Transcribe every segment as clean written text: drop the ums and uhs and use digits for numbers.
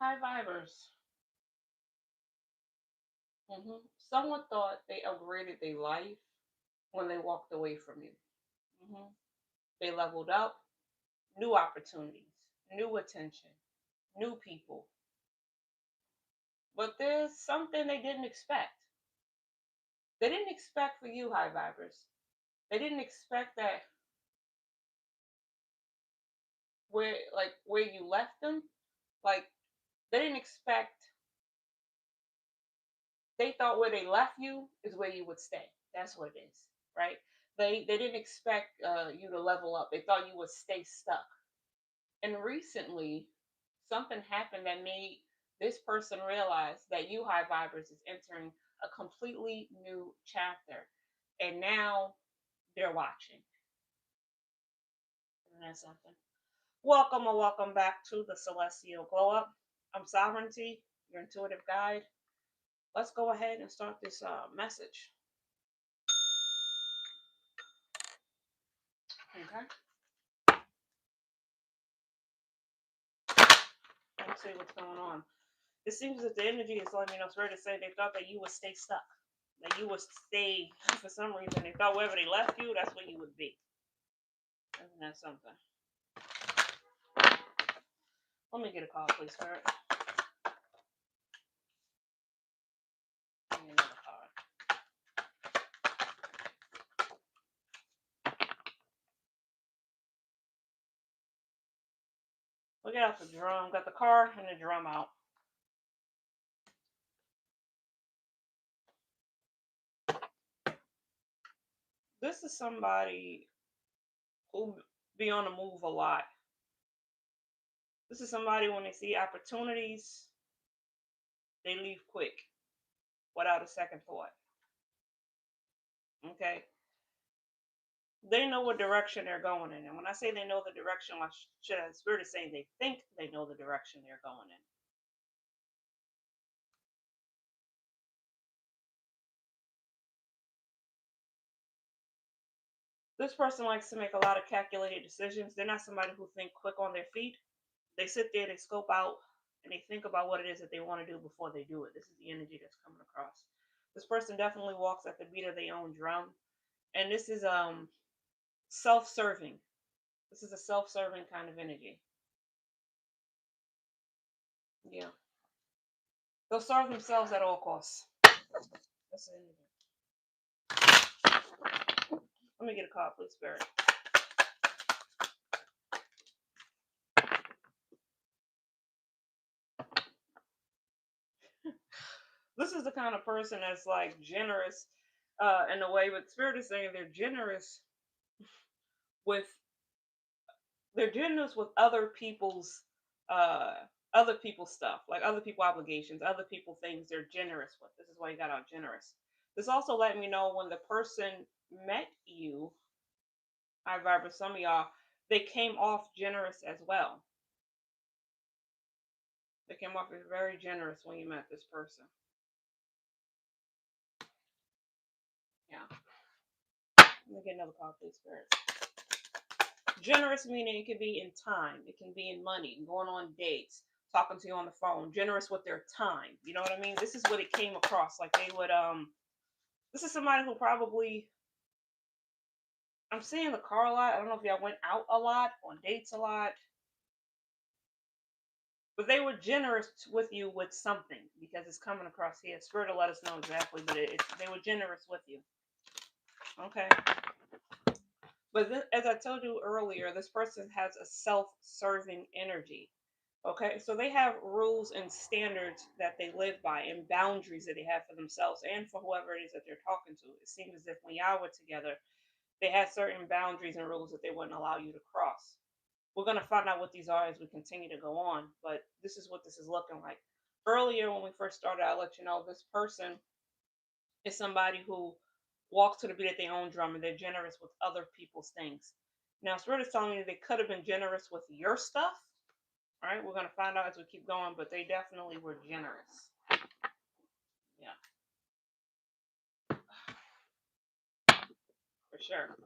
High vibers. Someone thought they upgraded their life when they walked away from you. They leveled up, new opportunities, new attention, new people. But there's something they didn't expect. They didn't expect for you, high vibers. They didn't expect that where you left them, like they didn't expect. They thought where they left you is where you would stay. That's what it is, right? They didn't expect you to level up. They thought you would stay stuck. And recently, something happened that made this person realize that you, high vibers, is entering a completely new chapter, and now they're watching. Isn't that something? Welcome or welcome back to the Celestial Glow Up. I'm Sovereignty, your intuitive guide. Let's go ahead and start this message. Okay. Let's see what's going on. It seems that the energy is letting me know, Spirit to say they thought that you would stay stuck. That you would stay, for some reason, they thought wherever they left you, that's where you would be. Isn't that something? Let me get a call, please, Spirit. Give me another card. We'll get out the drum. Got the car and the drum out. This is somebody who be on the move a lot. This is somebody when they see opportunities, they leave quick without a second thought. Okay? They know what direction they're going in. And when I say they know the direction, I should have Spirit is saying they think they know the direction they're going in. This person likes to make a lot of calculated decisions. They're not somebody who think quick on their feet. They sit there, they scope out, and they think about what it is that they want to do before they do it. This is the energy that's coming across. This person definitely walks at the beat of their own drum. And this is self-serving. This is a self-serving kind of energy. Yeah. They'll serve themselves at all costs. That's the energy. Let me get a card, please, Spirit. This is the kind of person that's like generous in a way, but Spirit is saying they're generous with uh other people's stuff, like other people obligations, other people things they're generous with. This is why you got out generous. This also let me know when the person met you, I vibrate some of y'all, they came off generous as well. They came off as very generous when you met this person. Yeah. Let me get another call, please, Spirit. Generous meaning it can be in time, it can be in money, going on dates, talking to you on the phone. Generous with their time. You know what I mean? This is what it came across. Like they would this is somebody who probably, I'm seeing the car a lot. I don't know if y'all went out a lot, on dates a lot. But they were generous with you with something because it's coming across here. Spirit will let us know exactly, but they were generous with you. Okay. But as I told you earlier, this person has a self-serving energy. Okay, so they have rules and standards that they live by and boundaries that they have for themselves and for whoever it is that they're talking to. It seems as if when y'all were together, they had certain boundaries and rules that they wouldn't allow you to cross. We're going to find out what these are as we continue to go on, but this is what this is looking like. Earlier, when we first started, I let you know this person is somebody who walks to the beat of their own drum and they're generous with other people's things. Now, Spirit is telling me they could have been generous with your stuff. All right, we're going to find out as we keep going, but they definitely were generous. Yeah. For sure.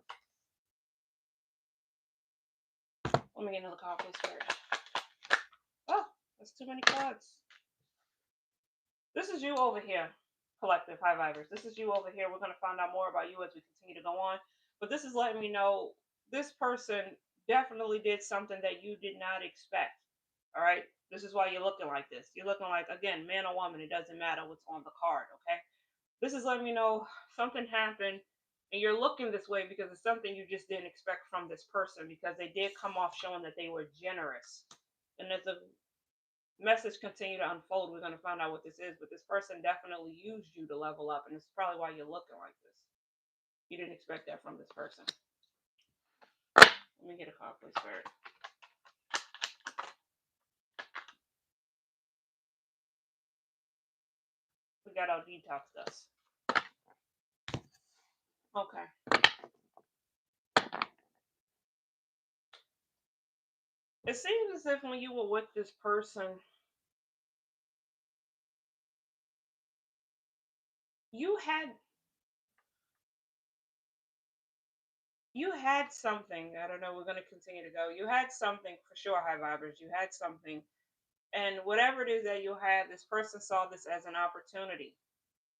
Let me get another call, please, Spirit. Oh, let's is too many cards. This is you over here, collective high vibers. This is you over here. We're going to find out more about you as we continue to go on. But this is letting me know this person definitely did something that you did not expect. All right. This is why you're looking like this. You're looking like, again, man or woman. It doesn't matter what's on the card. Okay. This is letting me know something happened and you're looking this way because it's something you just didn't expect from this person, because they did come off showing that they were generous. And as the message continue to unfold, we're going to find out what this is. But this person definitely used you to level up, and it's probably why you're looking like this. You didn't expect that from this person. Let me get a card, please, Spirit. We got our detox dust. Okay. It seems as if when you were with this person, you had something. I don't know. We're going to continue to go. You had something for sure, high vibers. You had something. And whatever it is that you had, this person saw this as an opportunity.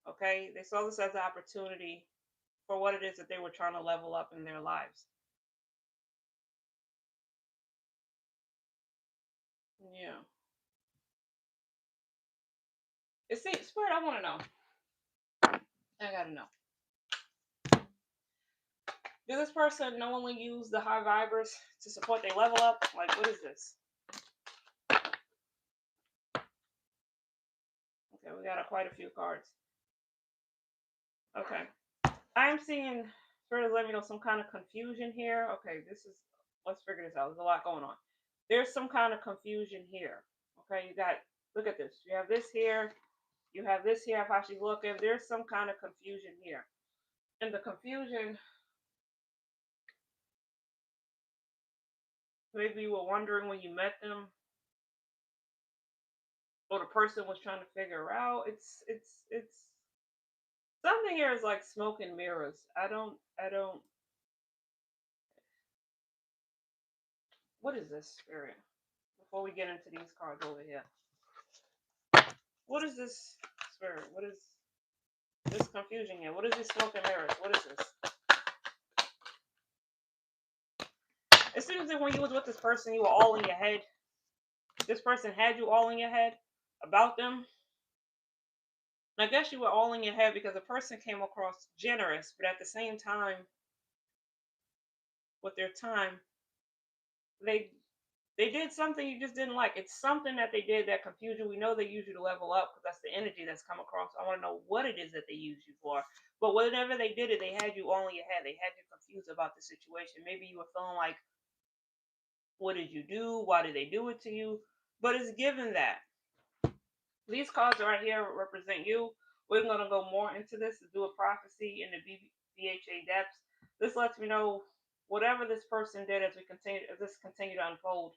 Okay? They saw this as an opportunity for what it is that they were trying to level up in their lives. Yeah. See, Spirit, I want to know. I got to know. Did this person knowingly use the high vibers to support their level up? Like, what is this? Okay, we got quite a few cards. Okay. I'm seeing, Spirit is letting me know some kind of confusion here. Okay, let's figure this out. There's a lot going on. There's some kind of confusion here. Okay, look at this. You have this here. You have this here. If I should look at, there's some kind of confusion here. And the confusion, maybe you were wondering when you met them, or the person was trying to figure out. It's something here is like smoke and mirrors. I don't. What is this, Spirit? Before we get into these cards over here, what is this, Spirit? What is this confusion here? What is this smoke and mirrors? What is this? It seems that when you was with this person, you were all in your head. This person had you all in your head about them. And I guess you were all in your head because the person came across generous, but at the same time, with their time, they did something you just didn't like. It's something that they did that confused you. We know they use you to level up because that's the energy that's come across. I want to know what it is that they use you for. But whenever they did it, they had you all in your head. They had you confused about the situation. Maybe you were feeling like, what did you do? Why did they do it to you? But it's given that. These cards right here represent you. We're going to go more into this to do a prophecy in the BHA depths. This lets me know whatever this person did as this continue to unfold.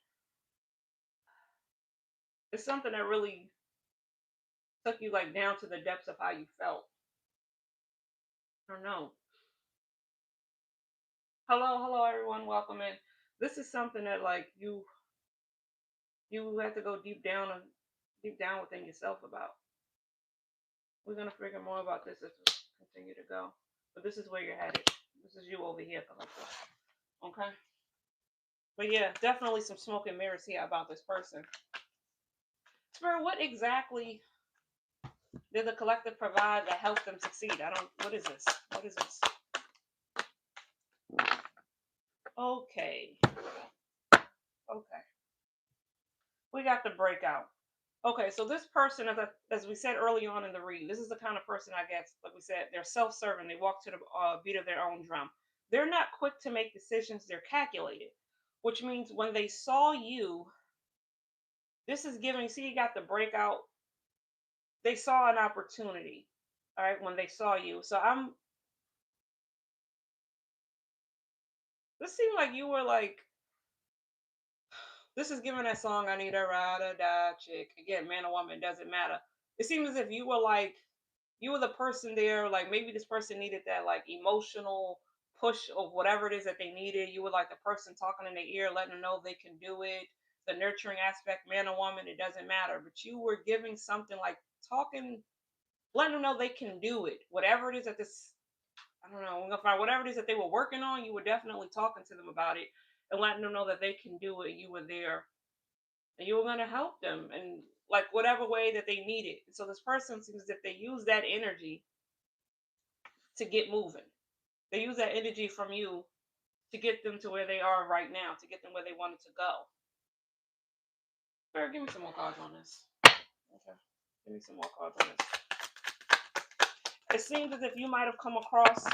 It's something that really took you like down to the depths of how you felt. I don't know. Hello everyone, welcome in. This is something that like you have to go deep down within yourself about. We're gonna figure more about this as we continue to go. But this is where you're headed. This is you over here, collector. Okay? But yeah, definitely some smoke and mirrors here about this person. Spirit, what exactly did the collective provide that helped them succeed? What is this? What is this? Okay. We got the breakout. Okay, so this person, as we said early on in the read, this is the kind of person, I guess, like we said, they're self-serving. They walk to the beat of their own drum. They're not quick to make decisions. They're calculated, which means when they saw you, this is giving, see, you got the breakout. They saw an opportunity, all right, when they saw you. So this seemed like you were like, this is giving that song, I Need a Ride or Die chick. Again, man or woman, doesn't matter. It seems as if you were the person there, like maybe this person needed that like emotional push of whatever it is that they needed. You were like the person talking in their ear, letting them know they can do it. the nurturing aspect, man or woman, it doesn't matter. But you were giving something like talking, letting them know they can do it. Whatever it is that this, I don't know, we're gonna find whatever it is that they were working on, you were definitely talking to them about it and letting them know that they can do it. You were there and you were gonna help them and like whatever way that they need it. So this person seems as if they use that energy to get moving. They use that energy from you to get them to where they are right now, to get them where they wanted to go. Spirit, give me some more cards on this. Okay. Give me some more cards on this. It seems as if you might have come across,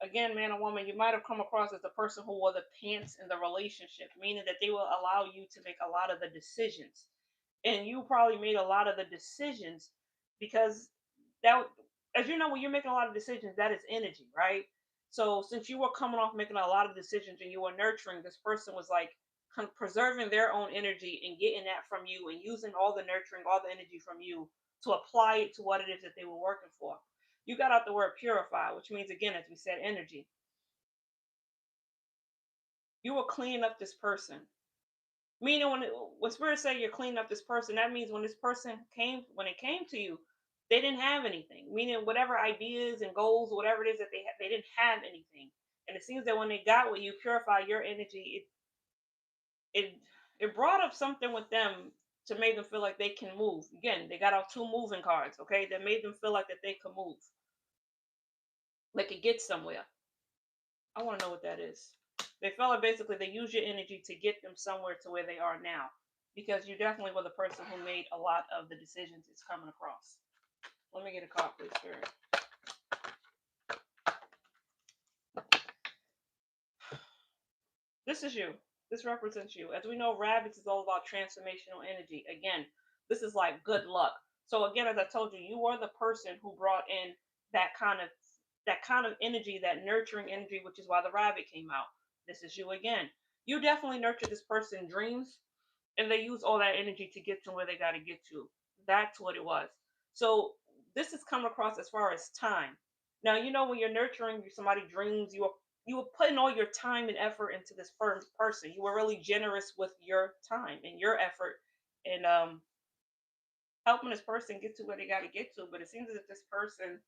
again, man or woman, you might have come across as the person who wore the pants in the relationship, meaning that they will allow you to make a lot of the decisions. And you probably made a lot of the decisions because that, as you know, when you're making a lot of decisions, that is energy, right? So since you were coming off making a lot of decisions and you were nurturing, this person was like preserving their own energy and getting that from you and using all the nurturing, all the energy from you to apply it to what it is that they were working for. You got out the word purify, which means, again, as we said, energy. You were cleaning up this person. Meaning, when Spirit say you're cleaning up this person, that means when this person when it came to you, they didn't have anything. Meaning, whatever ideas and goals, whatever it is that they had, they didn't have anything. And it seems that when they got with you, purify your energy, it it brought up something with them to make them feel like they can move. Again, they got out two moving cards, okay, that made them feel like that they could move, like it get somewhere. I want to know what that is. They felt like basically they use your energy to get them somewhere to where they are now. Because you definitely were the person who made a lot of the decisions it's coming across. Let me get a card, please, Spirit. This is you. This represents you. As we know, rabbits is all about transformational energy. Again, this is like good luck. So again, as I told you, you were the person who brought in that kind of energy, that nurturing energy, which is why the rabbit came out. This is you again. You definitely nurture this person's dreams, and they use all that energy to get to where they got to get to. That's what it was. So this is coming across as far as time. Now you know when you're nurturing somebody's dreams, you were putting all your time and effort into this person. You were really generous with your time and your effort, and helping this person get to where they got to get to. But it seems as if this person,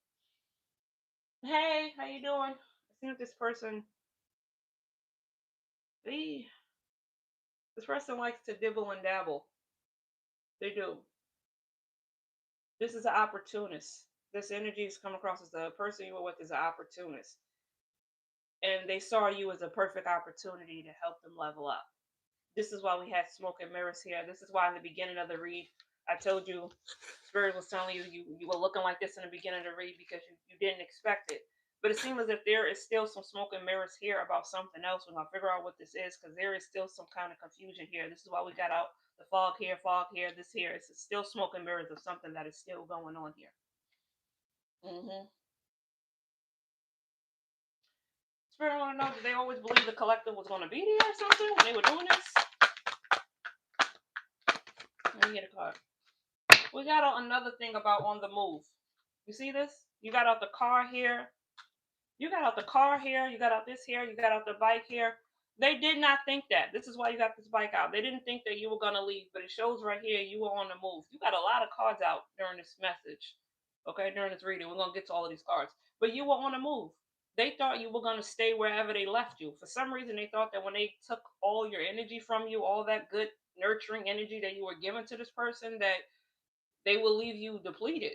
hey, how you doing? It seems this person, they, this person likes to dibble and dabble. They do. This is an opportunist. This energy is coming across as the person you were with is an opportunist. And they saw you as a perfect opportunity to help them level up. This is why we had smoke and mirrors here. This is why in the beginning of the read, I told you, Spirit was telling you you were looking like this in the beginning of the read because you didn't expect it. But it seems as if there is still some smoke and mirrors here about something else. We're going to figure out what this is because there is still some kind of confusion here. This is why we got out the fog here, this here. It's still smoke and mirrors of something that is still going on here. Spirit, I want to know, did they always believe the collective was going to be there or something when they were doing this? Let me get a card. We got out another thing about on the move. You see this? You got out the car here. You got out the car here. You got out this here. You got out the bike here. They did not think that. This is why you got this bike out. They didn't think that you were going to leave, but it shows right here you were on the move. You got a lot of cards out during this message, okay, during this reading. We're going to get to all of these cards. But you were on the move. They thought you were going to stay wherever they left you. For some reason, they thought that when they took all your energy from you, all that good nurturing energy that you were giving to this person, that they will leave you depleted.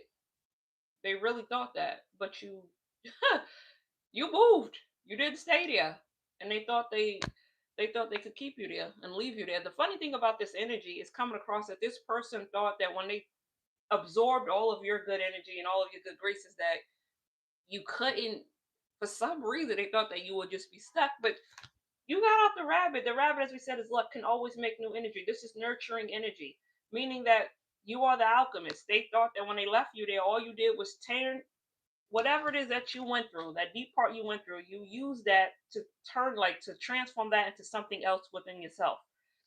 They really thought that, but you you moved. You didn't stay there, and they thought they could keep you there and leave you there. The funny thing about this energy is coming across that this person thought that when they absorbed all of your good energy and all of your good graces, that you couldn't. For some reason, they thought that you would just be stuck, but you got out the rabbit. The rabbit, as we said, is luck, can always make new energy. This is nurturing energy, meaning that you are the alchemist. They thought that when they left you there, all you did was turn whatever it is that you went through, that deep part you went through, you use that to to transform that into something else within yourself.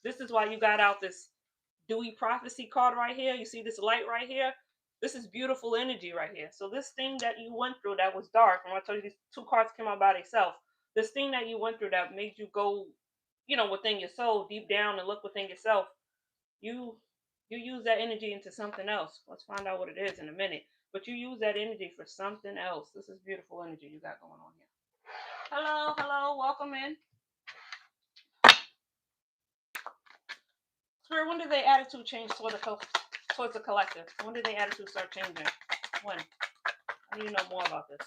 This is why you got out this Dewey prophecy card right here. You see this light right here? This is beautiful energy right here. So this thing that you went through that was dark, and I told you these two cards came out by themselves. This thing that you went through that made you go you know, within your soul, deep down, and look within yourself, you you use that energy into something else. Let's find out what it is in a minute. But you use that energy for something else. This is beautiful energy you got going on here. Hello, hello, welcome in. Spirit, when did their attitude change towards the collective? When did their attitude start changing? When? I need to know more about this.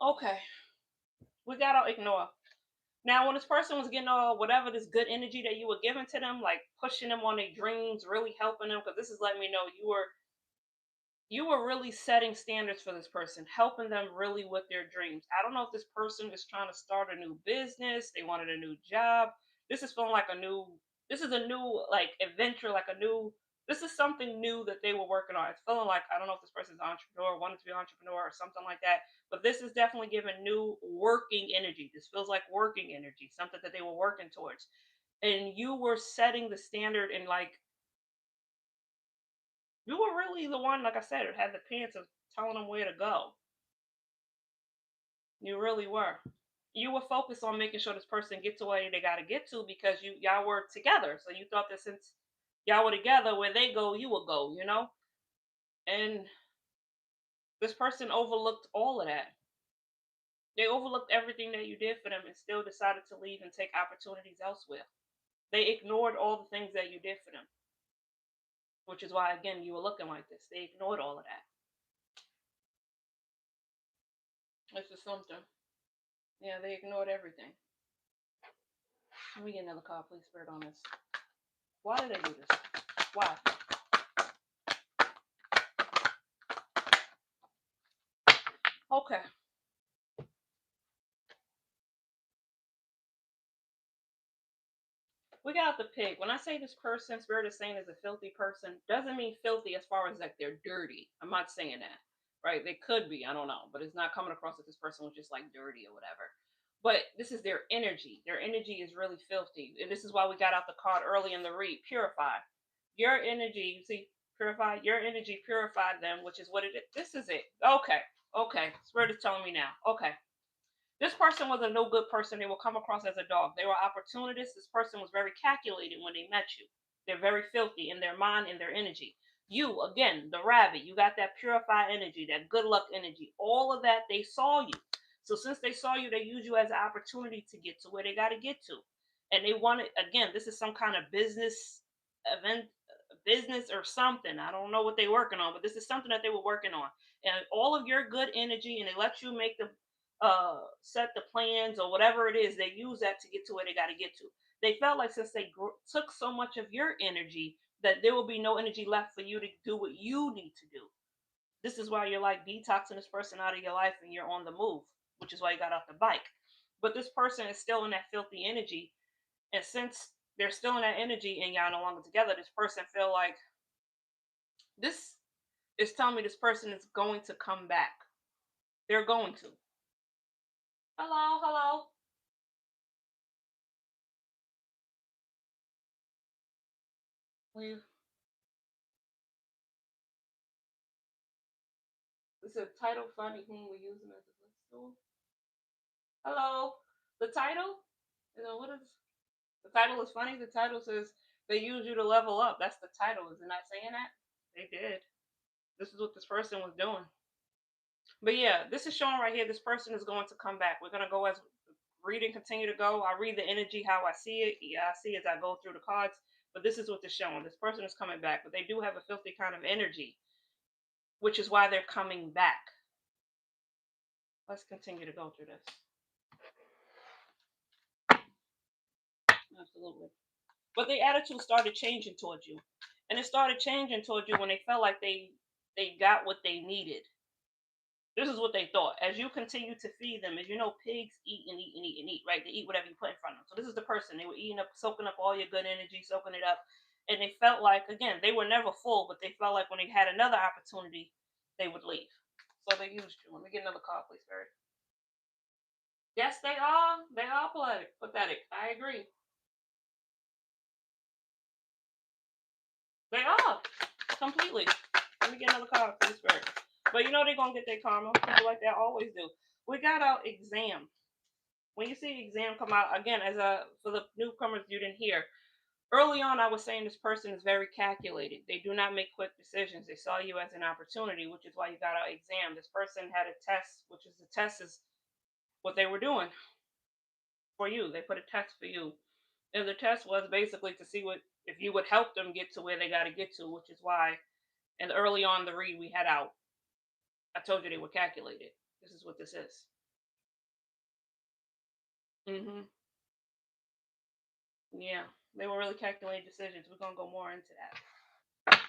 Okay. We gotta ignore. Now, when this person was getting all whatever this good energy that you were giving to them, like pushing them on their dreams, really helping them, because this is letting me know you were really setting standards for this person, helping them really with their dreams. I don't know if this person is trying to start a new business, they wanted a new job. This is feeling like this is a new like adventure, like a new, this is something new that they were working on. It's feeling like, I don't know if this person's an entrepreneur, wanted to be an entrepreneur or something like that, but this is definitely giving new working energy. This feels like working energy, something that they were working towards. And you were setting the standard and like, you were really the one, like I said, who had the pants of telling them where to go. You really were. You were focused on making sure this person gets to where they got to get to because y'all were together. So you thought that since y'all were together, where they go, you would go, you know? And this person overlooked all of that. They overlooked everything that you did for them and still decided to leave and take opportunities elsewhere. They ignored all the things that you did for them, which is why, again, you were looking like this. They ignored all of that. This is something. Yeah, they ignored everything. Let me get another card, please, Spirit, on this. Why did they do this? Why? Okay. We got the pig. When I say this person, Spirit is saying is a filthy person, doesn't mean filthy as far as like they're dirty. I'm not saying that. Right? They could be, I don't know. But it's not coming across that this person was just like dirty or whatever. But this is their energy. Their energy is really filthy. And this is why we got out the card early in the read. Purify. Your energy, you see, purify. Your energy purified them, which is what it is. This is it. Okay. Okay. Spirit is telling me now. Okay. This person was a no good person. They will come across as a dog. They were opportunists. This person was very calculated when they met you. They're very filthy in their mind and their energy. You, again, the rabbit, you got that purified energy, that good luck energy. All of that, they saw you. So since they saw you, they use you as an opportunity to get to where they got to get to. And they wanted, again, this is some kind of business event, business or something. I don't know what they're working on, but this is something that they were working on. And all of your good energy, and they let you make the set the plans or whatever it is, they use that to get to where they got to get to. They felt like since they took so much of your energy that there will be no energy left for you to do what you need to do. This is why you're like detoxing this person out of your life and you're on the move, which is why you got off the bike. But this person is still in that filthy energy, and since they're still in that energy and y'all no longer together, this person feel like this is telling me this person is going to come back. They're going to. Hello, hello. Please. Is the title funny whom we use them as a footstool? Hello. The title? You know, what is the title is funny. The title says they use you to level up. That's the title. Is it not saying that? They did. This is what this person was doing. But yeah, this is showing right here. This person is going to come back. We're gonna go as reading continue to go. I read the energy how I see it. Yeah, I see as I go through the cards. But this is what they're showing. This person is coming back, but they do have a filthy kind of energy, which is why they're coming back. Let's continue to go through this. Absolutely. But the attitude started changing towards you. And it started changing towards you when they felt like they got what they needed. This is what they thought. As you continue to feed them, as you know, pigs eat and eat and eat and eat, right? They eat whatever you put in front of them. So this is the person. They were eating up, soaking up all your good energy, soaking it up. And they felt like, again, they were never full, but they felt like when they had another opportunity, they would leave. So they used you. Let me get another card, please, Barry. Yes, they are. They are pathetic. I agree. They are. Completely. Let me get another card, please, Barry. But you know they're going to get their karma. People like that always do. We got our exam. When you see the exam come out again, for the newcomers you didn't hear, early on I was saying this person is very calculated. They do not make quick decisions. They saw you as an opportunity, which is why you got out exam. This person had a test, which is the test is what they were doing for you. They put a test for you. And the test was basically to see what if you would help them get to where they got to get to, which is why and early on the read we had out, I told you they were calculated. This is what this is. Hmm. Yeah, they were really calculated decisions. We're gonna go more into that.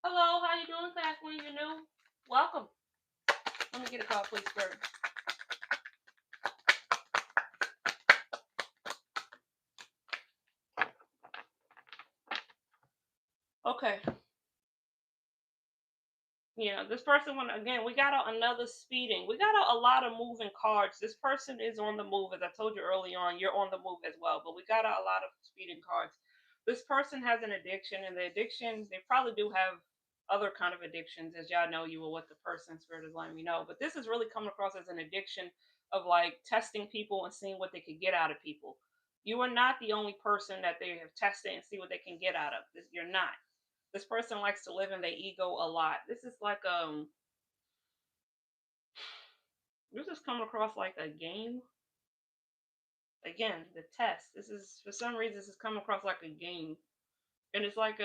Hello, how you doing, Kathleen? You new? Welcome. Let me get a call, please, first. Okay. Yeah, this person went again. We got out another speeding. We got out a lot of moving cards. This person is on the move, as I told you early on. You're on the move as well, but we got out a lot of speeding cards. This person has an addiction, and the addiction they probably do have other kind of addictions, as y'all know. You were what the person spirit is letting me know, but this is really coming across as an addiction of like testing people and seeing what they could get out of people. You are not the only person that they have tested and see what they can get out of. You're not. This person likes to live in their ego a lot. This is coming across like a game. Again, the test. This is for some reason this is coming across like a game. And it's like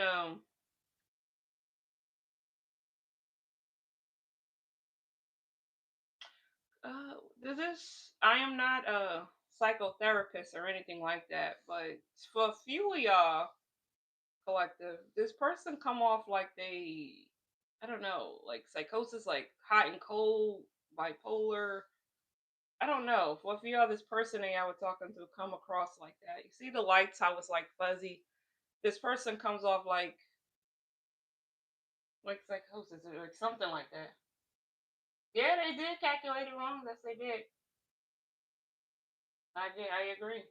this I am not a psychotherapist or anything like that, but for a few of y'all collective, this person come off like they I don't know, like psychosis, like hot and cold, bipolar, I don't know. Well, if you're this person that I was talking to come across like that, you see the lights, how it's like fuzzy. This person comes off like psychosis or like something like that. Yeah, they did calculate it wrong. Yes, they did. I agree.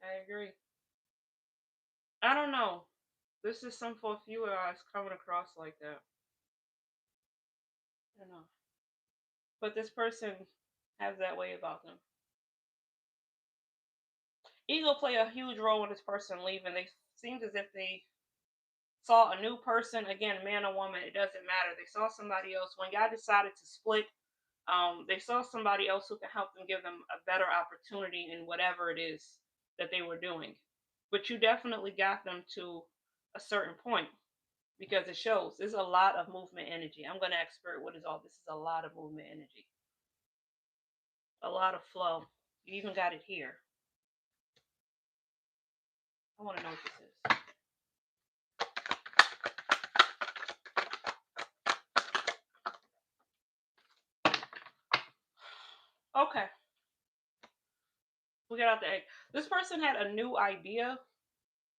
I agree. I don't know. This is some for a few of us coming across like that. I don't know. But this person has that way about them. Ego play a huge role in this person leaving. They seemed as if they saw a new person, again, man or woman, it doesn't matter. They saw somebody else. When y'all decided to split, they saw somebody else who can help them, give them a better opportunity in whatever it is that they were doing. But you definitely got them to a certain point because it shows there's a lot of movement energy. I'm going to ask Spirit, what is all this? Is a lot of movement energy, a lot of flow. You even got it here. I want to know what this is. Okay, we got out the egg. This person had a new idea.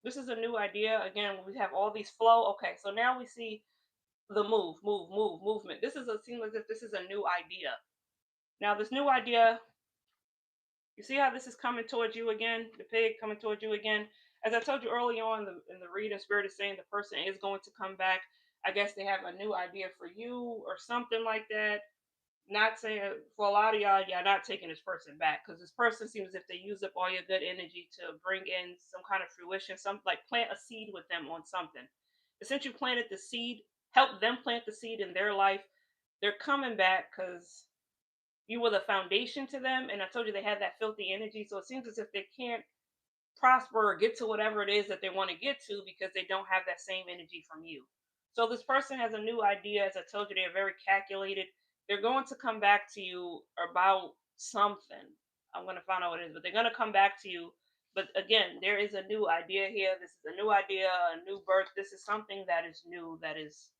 This is a new idea. Again, we have all these flow. Okay, so now we see the movement. This is a seems as if this is a new idea. Now, this new idea, you see how this is coming towards you again? The pig coming towards you again. As I told you early on, in the reading, Spirit is saying the person is going to come back. I guess they have a new idea for you or something like that. Not saying for a lot of y'all not taking this person back because this person seems as if they use up all your good energy to bring in some kind of fruition, some like plant a seed with them on something. And since you planted the seed, help them plant the seed in their life. They're coming back because you were the foundation to them, and I told you they had that filthy energy. So it seems as if they can't prosper or get to whatever it is that they want to get to because they don't have that same energy from you. So this person has a new idea. As I told you, they're very calculated. They're going to come back to you about something. I'm going to find out what it is, but they're going to come back to you. But again, there is a new idea here. This is a new idea, a new birth. This is something that is new that is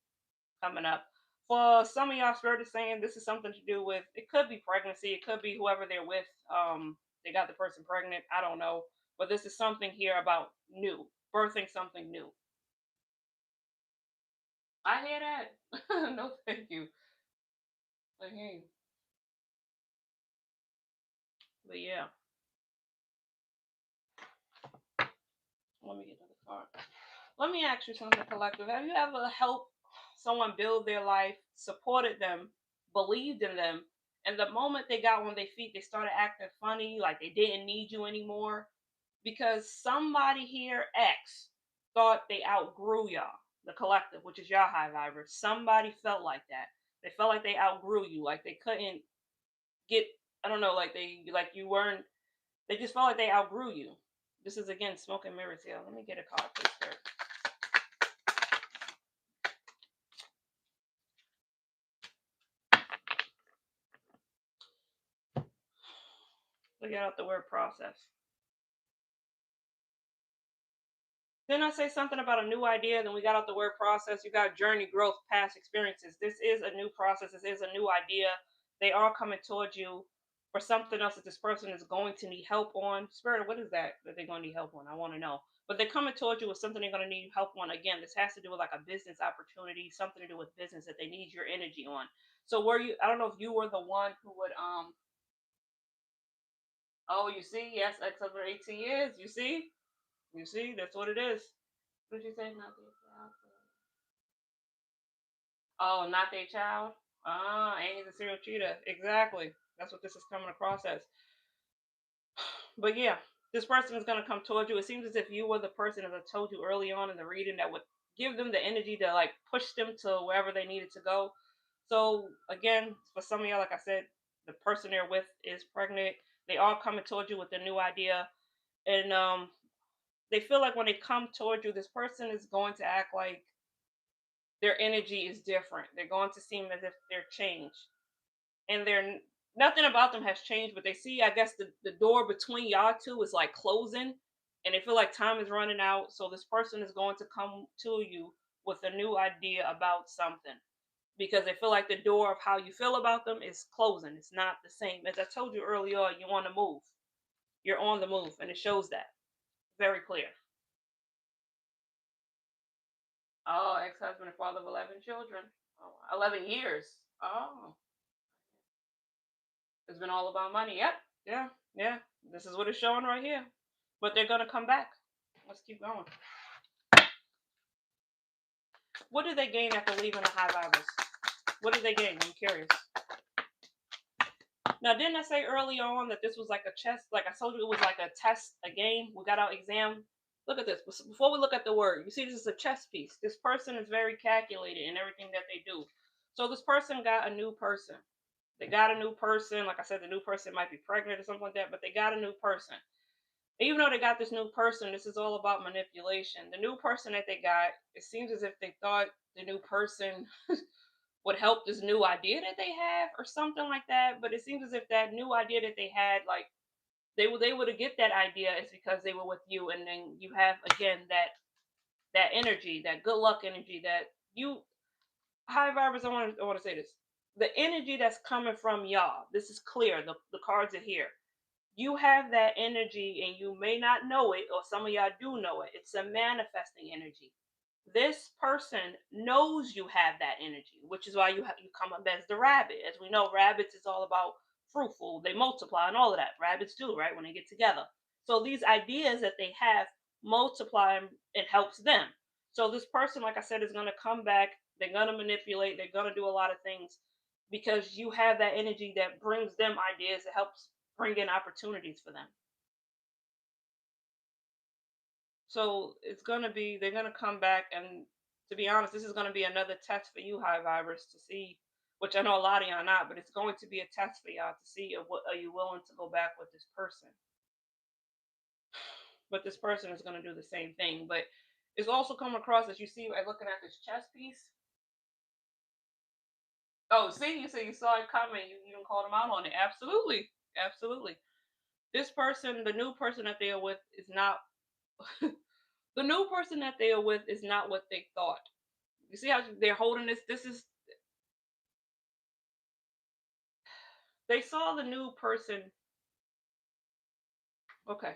coming up. For some of y'all, Spirit is saying this is something to do with, it could be pregnancy. It could be whoever they're with. They got the person pregnant. I don't know. But this is something here about new, birthing something new. I hear that. No, thank you. I hear you. But yeah, let me get to the card. Let me ask you something, collective. Have you ever helped someone build their life, supported them, believed in them, And the moment they got on their feet, they started acting funny, like they didn't need you anymore. Because somebody here, X, thought they outgrew y'all, the collective, which is y'all high vibers. Somebody felt like that. They felt like they outgrew you, like they couldn't get, I don't know, like you weren't, they just felt like they outgrew you. This is again smoke and mirrors here. Let me get a card, please, sir. Look out the word process. Didn't I say something about a new idea? Then we got out the word process. You got journey, growth, past experiences. This is a new process. This is a new idea. They are coming towards you for something else that this person is going to need help on. Spirit, what is that they're going to need help on? I want to know. But they're coming towards you with something they're going to need help on. Again, this has to do with like a business opportunity, something to do with business that they need your energy on. So were you? I don't know if you were the one who would. Oh, you see, yes, ex husband 18 years. You see, that's what it is. What did you say? Not their child. Oh, not their child. Ah, and he's a serial cheater. Exactly. That's what this is coming across as. But yeah, this person is gonna come towards you. It seems as if you were the person, as I told you early on in the reading, that would give them the energy to like push them to wherever they needed to go. So again, for some of y'all, like I said, the person they're with is pregnant. They are coming towards you with a new idea, and they feel like when they come towards you, this person is going to act like their energy is different. They're going to seem as if they're changed, and they're nothing about them has changed. But they see, I guess, the door between y'all two is like closing, and they feel like time is running out. So this person is going to come to you with a new idea about something because they feel like the door of how you feel about them is closing. It's not the same. As I told you earlier, you want to move. You're on the move, and it shows that very clear. Oh, ex-husband and father of 11 children. Oh, 11 years. Oh, it's been all about money. Yep. Yeah. Yeah. This is what it's showing right here. But they're going to come back. Let's keep going. What did they gain after leaving the high vibers? What did they gain? I'm curious. Now, didn't I say early on that this was like a chess? Like I told you, it was like a test, a game. We got our exam. Look at this. Before we look at the word, you see, this is a chess piece. This person is very calculated in everything that they do. So this person got a new person. They got a new person. Like I said, the new person might be pregnant or something like that, but they got a new person. Even though they got this new person, this is all about manipulation. The new person that they got, it seems as if they thought the new person would help this new idea that they have or something like that. But it seems as if that new idea that they had, like they would get that idea is because they were with you, and then you have again that energy, that good luck energy that you high vibers. I want to say this. The energy that's coming from y'all. This is clear. The cards are here. You have that energy, and you may not know it, or some of y'all do know it. It's a manifesting energy. This person knows you have that energy, which is why you come up as the rabbit. As we know, rabbits is all about fruitful. They multiply and all of that. Rabbits do, right, when they get together. So these ideas that they have multiply and it helps them. So this person, like I said, is going to come back. They're going to manipulate. They're going to do a lot of things because you have that energy that brings them ideas. It helps bring in opportunities for them. So it's gonna be they're gonna come back, and to be honest, this is gonna be another test for you high vibers to see, which I know a lot of y'all not, but it's going to be a test for y'all to see if, what are you willing to go back with this person. But this person is gonna do the same thing. But it's also come across as you see by looking at this chess piece. Oh, see, you saw it coming. You even called them out on it. Absolutely, absolutely. This person, the new person that they are with, is not the new person that they are with is not what they thought. You see how they're holding this? This is they saw the new person. Okay,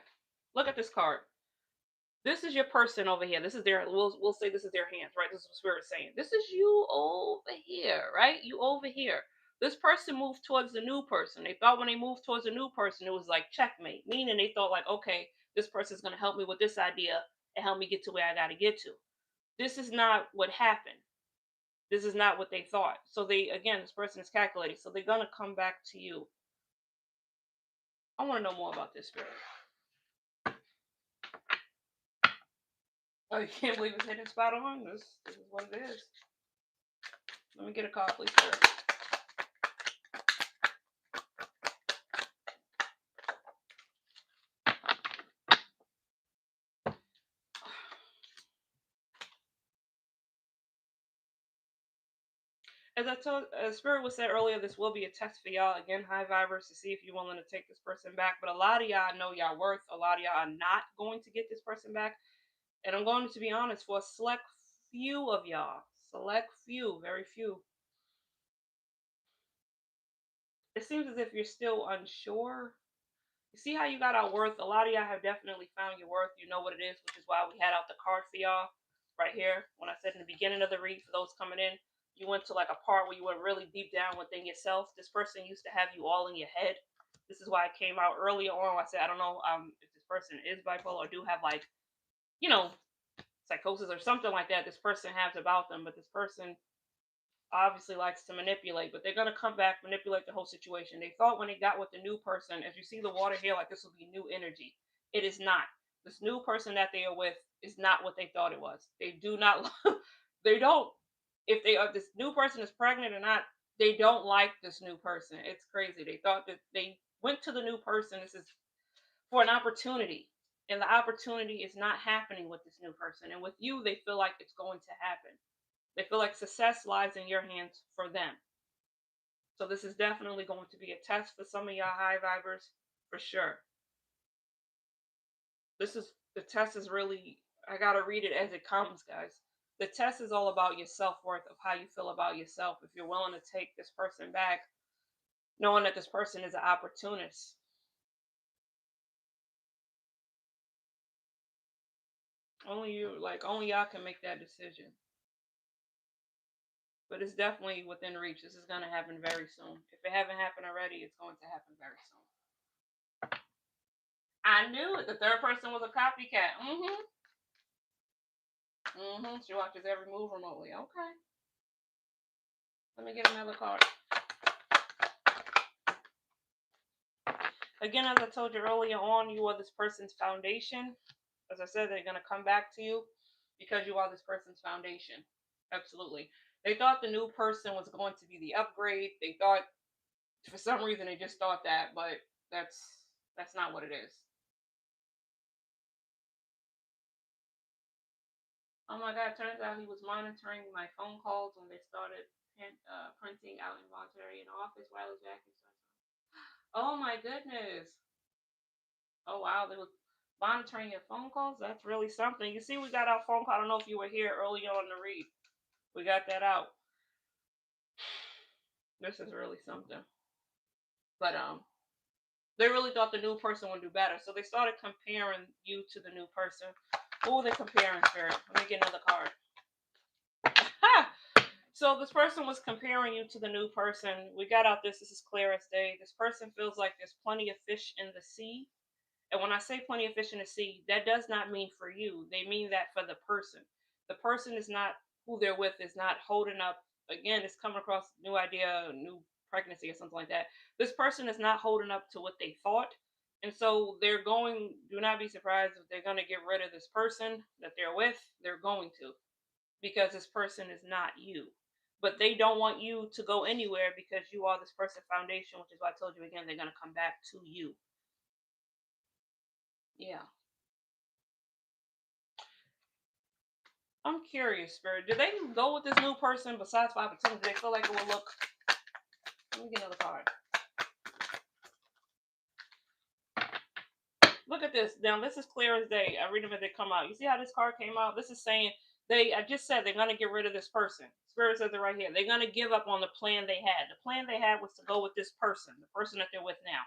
look at this card. This is your person over here. This is their. We'll say this is their hands, right? This is what Spirit's saying. This is you over here, right? You over here. This person moved towards the new person. They thought when they moved towards the new person, it was like checkmate, meaning they thought like, okay, this person's gonna help me with this idea and help me get to where I gotta get to. This is not what happened. This is not what they thought. So they, again, this person is calculating. So they're gonna come back to you. I want to know more about this spirit. Oh, you can't believe it's hitting spot on. This is what it is. Let me get a call, please, spirit. As I told Spirit was said earlier, this will be a test for y'all. Again, high vibers to see if you're willing to take this person back. But a lot of y'all know y'all worth. A lot of y'all are not going to get this person back. And I'm going to be honest, for a select few of y'all, select few, very few, it seems as if you're still unsure. You see how you got our worth? A lot of y'all have definitely found your worth. You know what it is, which is why we had out the card for y'all right here. When I said in the beginning of the read, for those coming in, you went to like a part where you went really deep down within yourself. This person used to have you all in your head. This is why I came out earlier on. I said, I don't know if this person is bipolar or do have like, you know, psychosis or something like that this person has about them, but this person obviously likes to manipulate, but they're going to come back, manipulate the whole situation. They thought when they got with the new person, as you see the water here, like this will be new energy. It is not. This new person that they are with is not what they thought it was. They do not, they don't, if they are, this new person is pregnant or not, they don't like this new person. It's crazy. They thought that they went to the new person. This is for an opportunity. And the opportunity is not happening with this new person. And with you, they feel like it's going to happen. They feel like success lies in your hands for them. So this is definitely going to be a test for some of y'all high vibers, for sure. The test is really, I gotta read it as it comes, guys. The test is all about your self-worth, of how you feel about yourself. If you're willing to take this person back, knowing that this person is an opportunist. Only you, like only y'all can make that decision. But it's definitely within reach. This is gonna happen very soon. If it haven't happened already, it's going to happen very soon. I knew it. The third person was a copycat. She watches every move remotely. Okay. Let me get another card. Again, as I told you earlier on, you are this person's foundation. As I said, they're going to come back to you because you are this person's foundation. Absolutely. They thought the new person was going to be the upgrade. They thought, for some reason, they just thought that, but that's not what it is. Oh my God, turns out he was monitoring my phone calls when they started printing out involuntary in office while Jackie started. Oh my goodness. Oh wow, they were monitoring your phone calls? That's really something. You see, we got our phone call. I don't know if you were here early on to read. We got that out. This is really something. But they really thought the new person would do better. So they started comparing you to the new person. Who are they comparing, Spirit? Let me get another card. Ha! So this person was comparing you to the new person. We got out this. This is clear as day. This person feels like there's plenty of fish in the sea. And when I say plenty of fish in the sea, that does not mean for you. They mean that for the person. The person is not who they're with, is not holding up. Again, it's coming across new idea, new pregnancy or something like that. This person is not holding up to what they thought. And so they're going, do not be surprised if they're going to get rid of this person that they're with. They're going to, because this person is not you. But they don't want you to go anywhere because you are this person's foundation, which is why I told you again, they're going to come back to you. Yeah. I'm curious, Spirit. Did they go with this new person besides 5 or 10? Do they feel like it will look? Let me get another card. Look at this. Now, this is clear as day. I read them as they come out. You see how this card came out? This is saying I just said they're going to get rid of this person. Spirit says it right here. They're going to give up on the plan they had. The plan they had was to go with this person, the person that they're with now.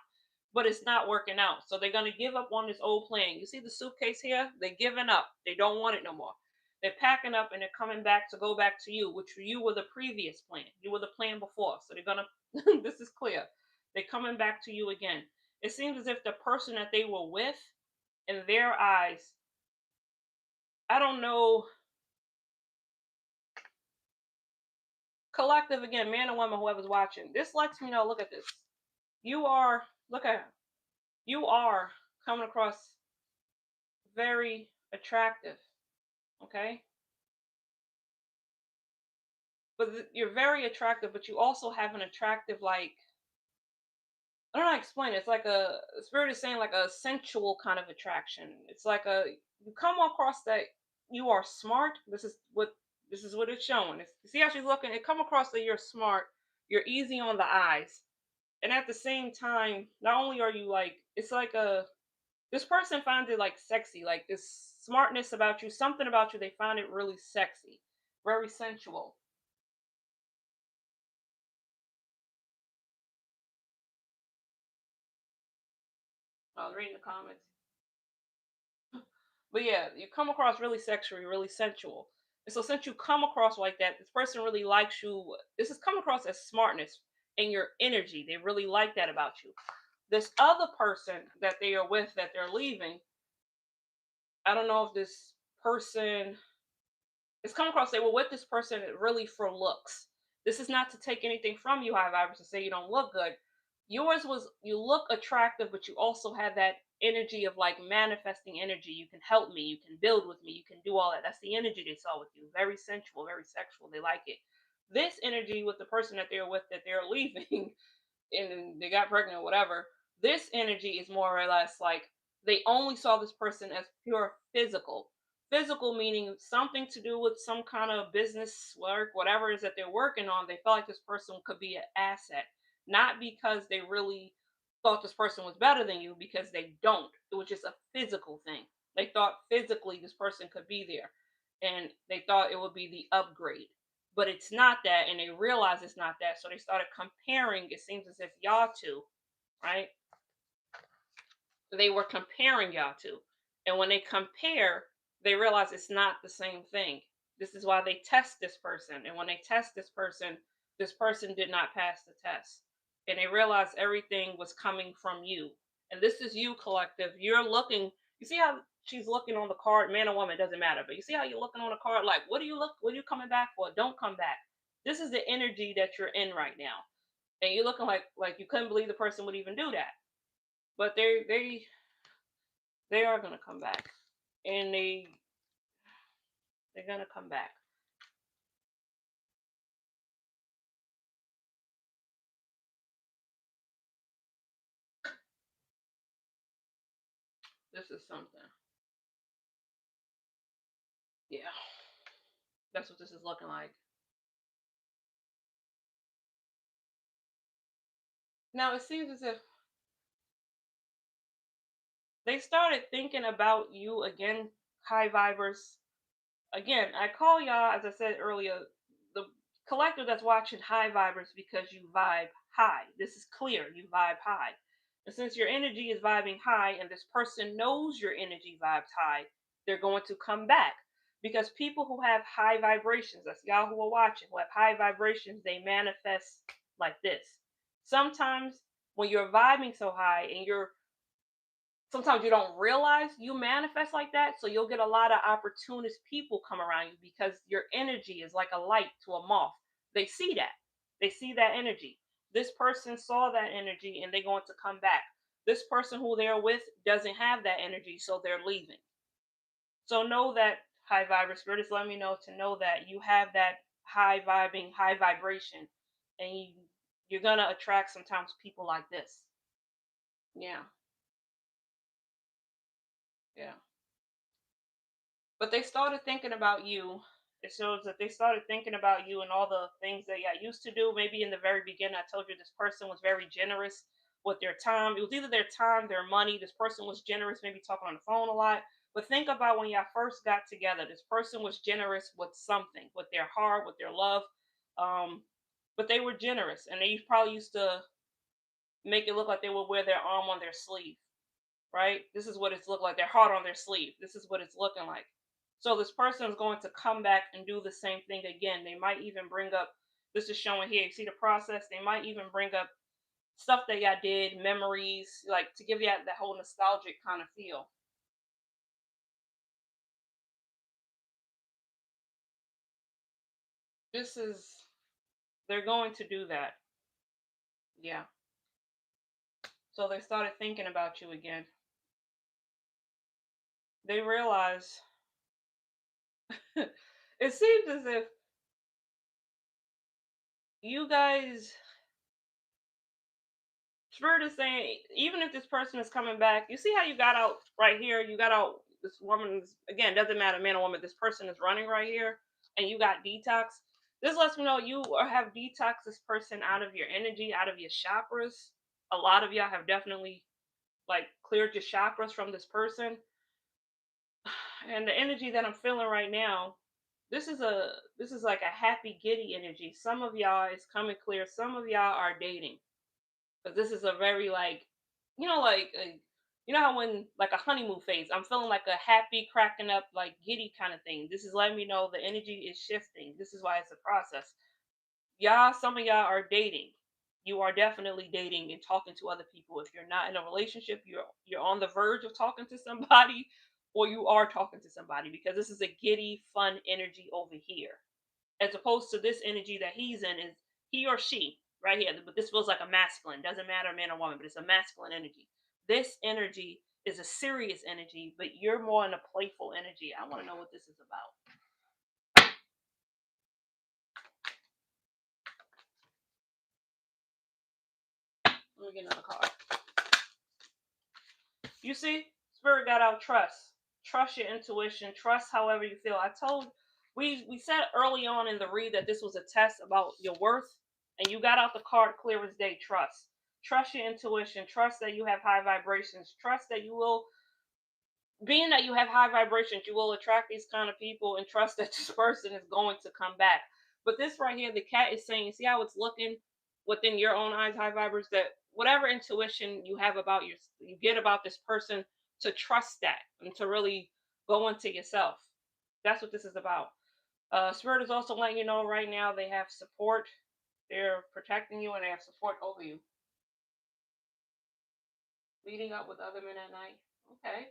But it's not working out. So they're going to give up on this old plan. You see the suitcase here? They're giving up. They don't want it no more. They're packing up and they're coming back to go back to you, which you were the previous plan. You were the plan before. So they're going to, this is clear. They're coming back to you again. It seems as if the person that they were with, in their eyes, I don't know. collective, again, man or woman, whoever's watching, this lets me know, look at this. You are, look at, you are coming across very attractive, okay? But you're very attractive, but you also have an attractive, like, I don't know how to explain it. It's like a spirit is saying like a sensual kind of attraction. It's like a you come across that you are smart. This is what it's showing. See how she's looking? It come across that you're smart, you're easy on the eyes. And at the same time, not only are you like it's like a this person finds it like sexy, like this smartness about you, something about you, they find it really sexy, very sensual. I was reading the comments. But yeah, you come across really sexual, really sensual. And so since you come across like that, this person really likes you. This is come across as smartness and your energy. They really like that about you. This other person that they are with that they're leaving, I don't know if this person is come across they were with this person really for looks. This is not to take anything from you, high vibers, to say you don't look good. Yours was you look attractive, but you also have that energy of like manifesting energy. You can help me, you can build with me, you can do all that. That's the energy they saw with you. Very sensual, very sexual. They like it. This energy with the person that they're with that they're leaving and they got pregnant or whatever, this energy is more or less like they only saw this person as pure physical. Physical meaning something to do with some kind of business work, whatever it is that they're working on. They felt like this person could be an asset, not because they really thought this person was better than you, because they don't. It was just a physical thing. They thought physically this person could be there, and they thought it would be the upgrade, but it's not that, and they realize it's not that, so they started comparing. It seems as if y'all two, right, they were comparing y'all two, and when they compare, they realize it's not the same thing. This is why they test this person, and when they test this person did not pass the test, and they realize everything was coming from you. And this is you, collective. You're looking, you see how she's looking on the card, man or woman, it doesn't matter, but you see how you're looking on the card, like, what are you coming back for? Don't come back. This is the energy that you're in right now, and you're looking like you couldn't believe the person would even do that. But they are gonna come back, and they're gonna come back. This is something. Yeah, that's what this is looking like. Now it seems as if they started thinking about you again, high vibers. Again, I call y'all, as I said earlier, the collective that's watching high vibers because you vibe high. This is clear. You vibe high. And since your energy is vibing high and this person knows your energy vibes high, they're going to come back. Because people who have high vibrations, that's y'all who are watching, who have high vibrations, they manifest like this. Sometimes when you're vibing so high and you're sometimes you don't realize you manifest like that, so you'll get a lot of opportunist people come around you because your energy is like a light to a moth. They see that energy. This person saw that energy and they're going to come back. This person who they're with doesn't have that energy, so they're leaving. So know that, high viber spirit is letting me know to know that you have that high vibing, high vibration, and you're gonna attract sometimes people like this. Yeah, yeah. But they started thinking about you. It shows that they started thinking about you and all the things that I used to do. Maybe in the very beginning, I told you this person was very generous with their time. It was either their time, their money. This person was generous, maybe talking on the phone a lot. But think about when y'all first got together. This person was generous with something, with their heart, with their love. Um, but they were generous, and they probably used to make it look like they would wear their arm on their sleeve, right? This is what it's looked like. Their heart on their sleeve. This is what it's looking like. So this person is going to come back and do the same thing again. They might even bring up, this is showing here, you see the process? They might even bring up stuff that y'all did, memories, like to give you that whole nostalgic kind of feel. This is They're going to do that. Yeah. So they started thinking about you again. They realize it seems as if you guys, Spirit is saying, even if this person is coming back, you see how you got out right here? You got out, this woman, again, doesn't matter, man or woman, this person is running right here, and you got detox. This lets me know you have detoxed this person out of your energy, out of your chakras. A lot of y'all have definitely like cleared your chakras from this person. And the energy that I'm feeling right now, this is like a happy giddy energy. Some of y'all is coming clear. Some of y'all are dating, because this is a very like, like you know how when like a honeymoon phase, I'm feeling like a happy cracking up like giddy kind of thing. This is letting me know the energy is shifting. This is why it's a process. Y'all, some of y'all are dating. You are definitely dating and talking to other people. If you're not in a relationship, you're on the verge of talking to somebody, or you are talking to somebody, because this is a giddy, fun energy over here, as opposed to this energy that he's in is he or she right here. But this feels like a masculine. Doesn't matter man or woman, but it's a masculine energy. This energy is a serious energy, but you're more in a playful energy. I want to know what this is about. Let me get another card. You see, Spirit got out trust. Trust your intuition. Trust however you feel. We said early on in the read that this was a test about your worth, and you got out the card clear as day. Trust. Trust your intuition. Trust that you have high vibrations. Trust that you will, being that you have high vibrations, you will attract these kind of people, and trust that this person is going to come back. But this right here, the cat is saying, see how it's looking within your own eyes, high vibers, that whatever intuition you have about you get about this person, to trust that and to really go into yourself. That's what this is about. Spirit is also letting you know right now they have support. They're protecting you and they have support over you. Meeting up with other men at night. Okay.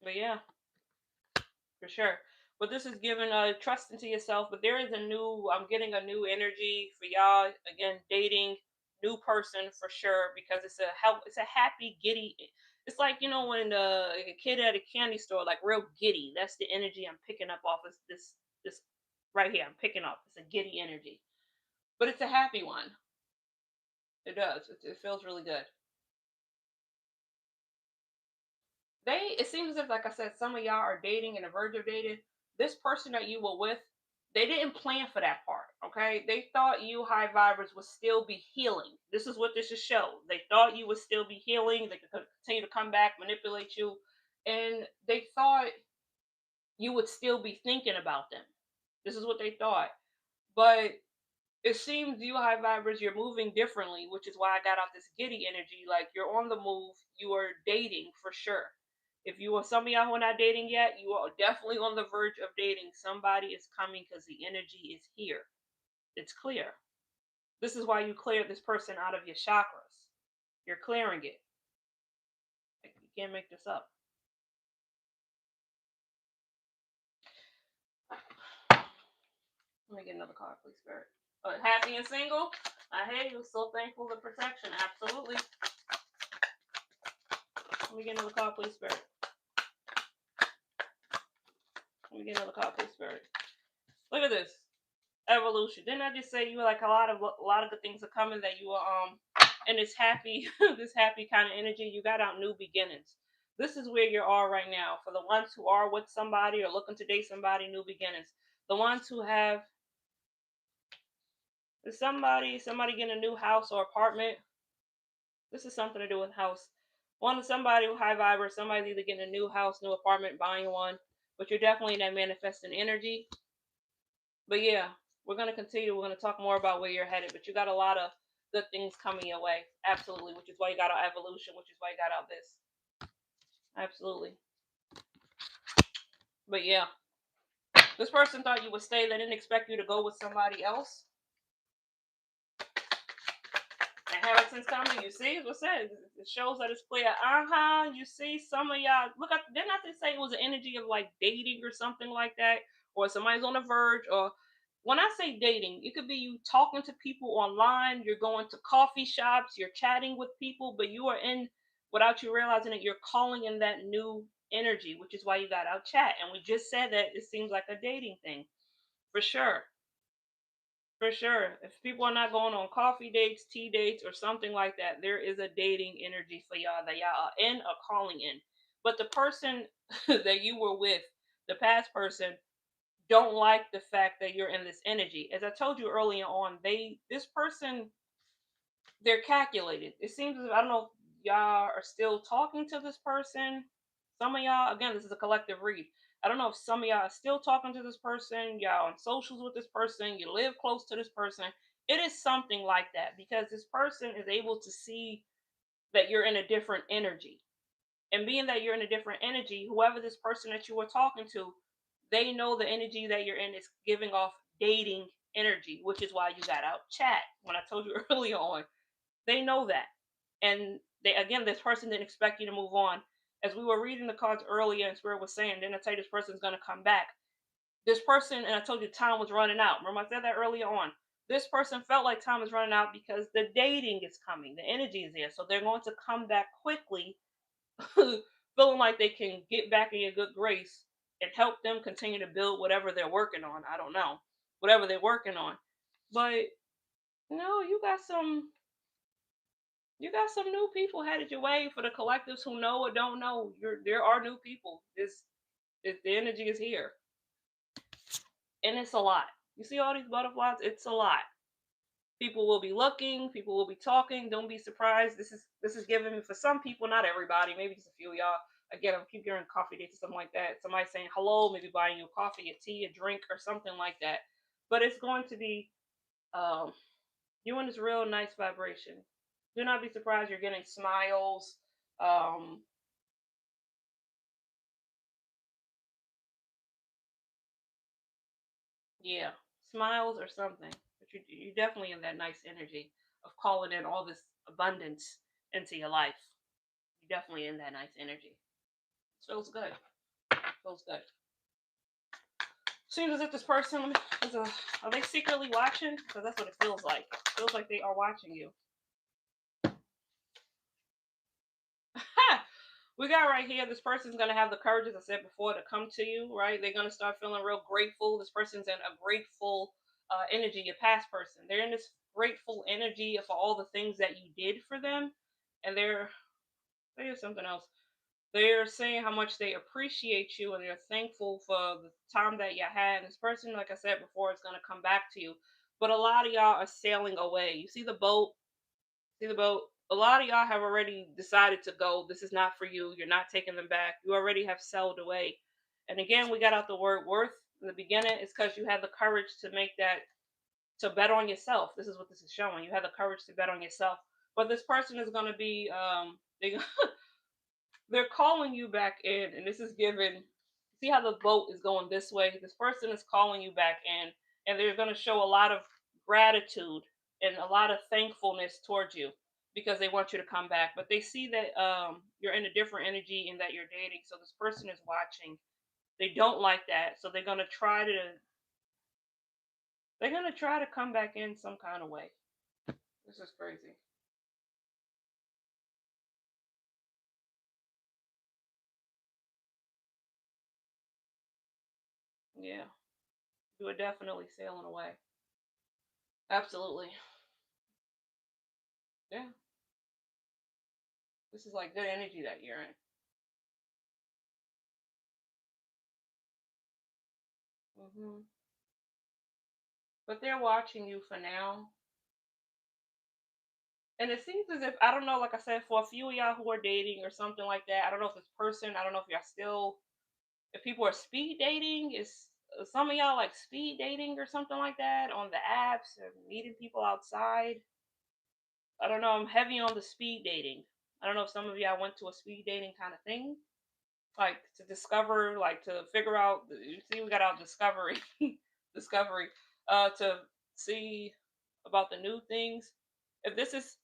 But yeah, for sure. But this is giving trust into yourself. But there is I'm getting a new energy for y'all. Again, dating, new person for sure, because it's a happy, giddy. It's like, when a kid at a candy store, like real giddy. That's the energy I'm picking up off of this right here. I'm picking up. It's a giddy energy, but it's a happy one. It does. It feels really good. It seems as if, like I said, some of y'all are dating and the verge of dating. This person that you were with, they didn't plan for that part. Okay, they thought you high vibers would still be healing. This is what this is show. They thought you would still be healing. They could continue to come back, manipulate you, and they thought you would still be thinking about them. This is what they thought, but it seems you high vibers, you're moving differently, which is why I got out this giddy energy. Like, you're on the move, you are dating for sure. If you are, some of y'all who are not dating yet, you are definitely on the verge of dating. Somebody is coming because the energy is here. It's clear. This is why you cleared this person out of your chakras. You're clearing it. You can't make this up. Let me get another card, please, Spirit. Happy and single? I hear you. So thankful for protection. Absolutely. Let me get another card, please, Spirit. Let me get another card, please, Spirit. Look at this. Evolution. Didn't I just say you were like a lot of good things are coming, that you are and this happy this happy kind of energy. You got out new beginnings. This is where you are right now. For the ones who are with somebody or looking to date somebody, new beginnings. The ones who have somebody getting a new house or apartment. This is something to do with house. Somebody with high viber, somebody's either getting a new house, new apartment, buying one, but you're definitely in that manifesting energy. But yeah, we're going to continue. We're going to talk more about where you're headed, but you got a lot of good things coming your way. Absolutely. Which is why you got our evolution, which is why you got out this. Absolutely. But yeah, this person thought you would stay. They didn't expect you to go with somebody else. And Inheritance coming. You see, what's that? It shows that it's clear. You see, some of y'all look up. Didn't I just say it was an energy of like dating or something like that, or somebody's on the verge, or when I say dating, it could be you talking to people online. You're going to coffee shops. You're chatting with people, but you are in without you realizing it. You're calling in that new energy, which is why you got out chat. And we just said that it seems like a dating thing for sure. For sure. If people are not going on coffee dates, tea dates, or something like that, there is a dating energy for y'all that y'all are in or calling in. But the person that you were with, the past person, don't like the fact that you're in this energy. As I told you earlier on, this person, they're calculated. It seems as if I don't know if y'all are still talking to this person. Some of y'all, again, this is a collective read. I don't know if some of y'all are still talking to this person, y'all on socials with this person, you live close to this person. It is something like that because this person is able to see that you're in a different energy. And being that you're in a different energy, whoever this person that you were talking to, they know the energy that you're in is giving off dating energy, which is why you got out chat when I told you earlier on. They know that. And they again, this person didn't expect you to move on. As we were reading the cards earlier, and Spirit was saying, then I tell you this person's gonna come back. This person, and I told you time was running out. Remember I said that earlier on. This person felt like time was running out because the dating is coming, the energy is there. So they're going to come back quickly, feeling like they can get back in your good grace and help them continue to build whatever they're working on. I don't know. Whatever they're working on. But no, you got some new people headed your way for the collectives who know or don't know. There are new people. The energy is here, and it's a lot. You see all these butterflies? It's a lot. People will be looking. People will be talking. Don't be surprised. This is giving me for some people, not everybody. Maybe just a few of y'all. Again, I keep hearing coffee dates or something like that. Somebody saying hello, maybe buying you a coffee, a tea, a drink, or something like that. But it's going to be um, you in this real nice vibration. Do not be surprised you're getting smiles. Um, yeah, smiles or something. But you're definitely in that nice energy of calling in all this abundance into your life. You're definitely in that nice energy. It feels good. Feels good. Seems as if this person are they secretly watching? Because that's what it feels like. It feels like they are watching you. We got right here, this person's going to have the courage, as I said before, to come to you, right? They're going to start feeling real grateful. This person's in a grateful energy, your past person. They're in this grateful energy for all the things that you did for them. And there's something else. They're saying how much they appreciate you and they're thankful for the time that you had. And this person, like I said before, is going to come back to you. But a lot of y'all are sailing away. You see the boat? See the boat? A lot of y'all have already decided to go. This is not for you. You're not taking them back. You already have sailed away. And again, we got out the word worth in the beginning. It's because you had the courage to make that, to bet on yourself. This is what this is showing. You have the courage to bet on yourself. But this person is going to be, they're calling you back in. And this is given, see how the boat is going this way? This person is calling you back in. And they're going to show a lot of gratitude and a lot of thankfulness towards you because they want you to come back. But they see that you're in a different energy and that you're dating. So this person is watching. They don't like that. So they're gonna try to come back in some kind of way. This is crazy. Yeah. You are definitely sailing away. Absolutely. Yeah. This is like good energy that you're in. Hmm. But they're watching you for now. And it seems as if I don't know, like I said, for a few of y'all who are dating or something like that. I don't know if this person. I don't know if y'all still. If people are speed dating, is some of y'all like speed dating or something like that on the apps or meeting people outside. I don't know. I'm heavy on the speed dating. I don't know if some of y'all went to a speed dating kind of thing, like to discover, like to figure out. You see, we got our discovery, discovery, to see about the new things. If this is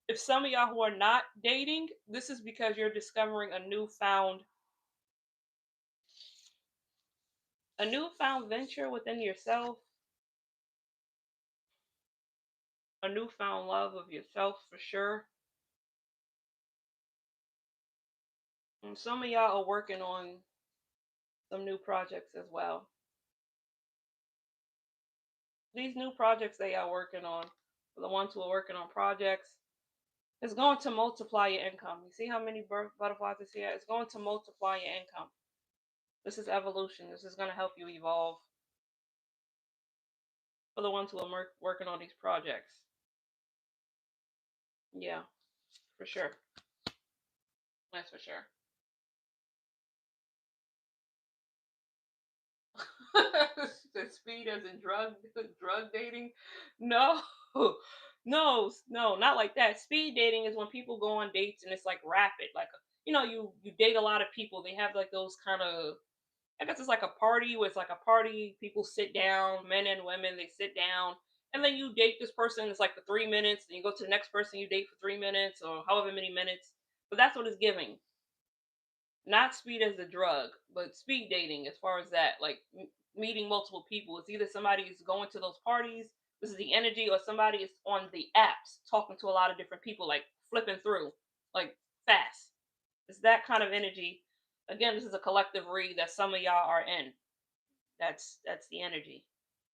If some of y'all who are not dating, this is because you're discovering a newfound venture within yourself, a newfound love of yourself for sure. And some of y'all are working on some new projects as well. These new projects that y'all working on, for the ones who are working on projects, it's going to multiply your income. You see how many butterflies is here? It's going to multiply your income. This is evolution. This is going to help you evolve for the ones who are working on these projects. Yeah, for sure. That's for sure. The speed as in drug dating? No. No, not like that. Speed dating is when people go on dates and it's like rapid. Like you date a lot of people. They have like those kind of, I guess it's like a party where it's like a party, people sit down, men and women, they sit down, and then you date this person, it's like for 3 minutes, and you go to the next person you date for 3 minutes or however many minutes. But that's what it's giving. Not speed as a drug, but speed dating as far as that, like meeting multiple people. It's either somebody is going to those parties, this is the energy, or somebody is on the apps talking to a lot of different people, like flipping through, like fast. It's that kind of energy. Again, this is a collective read that some of y'all are in. That's the energy.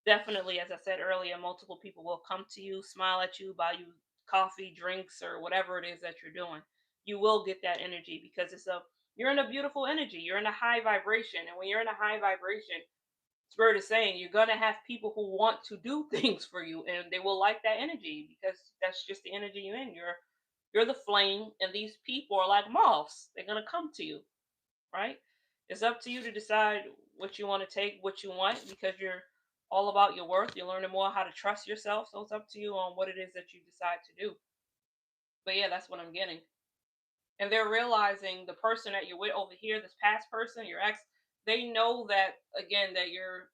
Definitely, as I said earlier, multiple people will come to you, smile at you, buy you coffee, drinks, or whatever it is that you're doing. You will get that energy because you're in a beautiful energy. You're in a high vibration, and when you're in a high vibration, Spirit is saying you're gonna have people who want to do things for you, and they will like that energy because that's just the energy you're in. You're the flame, and these people are like moths. They're gonna come to you, right? It's up to you to decide what you want to take, what you want, because you're all about your worth. You're learning more how to trust yourself. So it's up to you on what it is that you decide to do. But yeah, that's what I'm getting. And they're realizing the person that you're with over here, this past person, your ex, they know that again that you're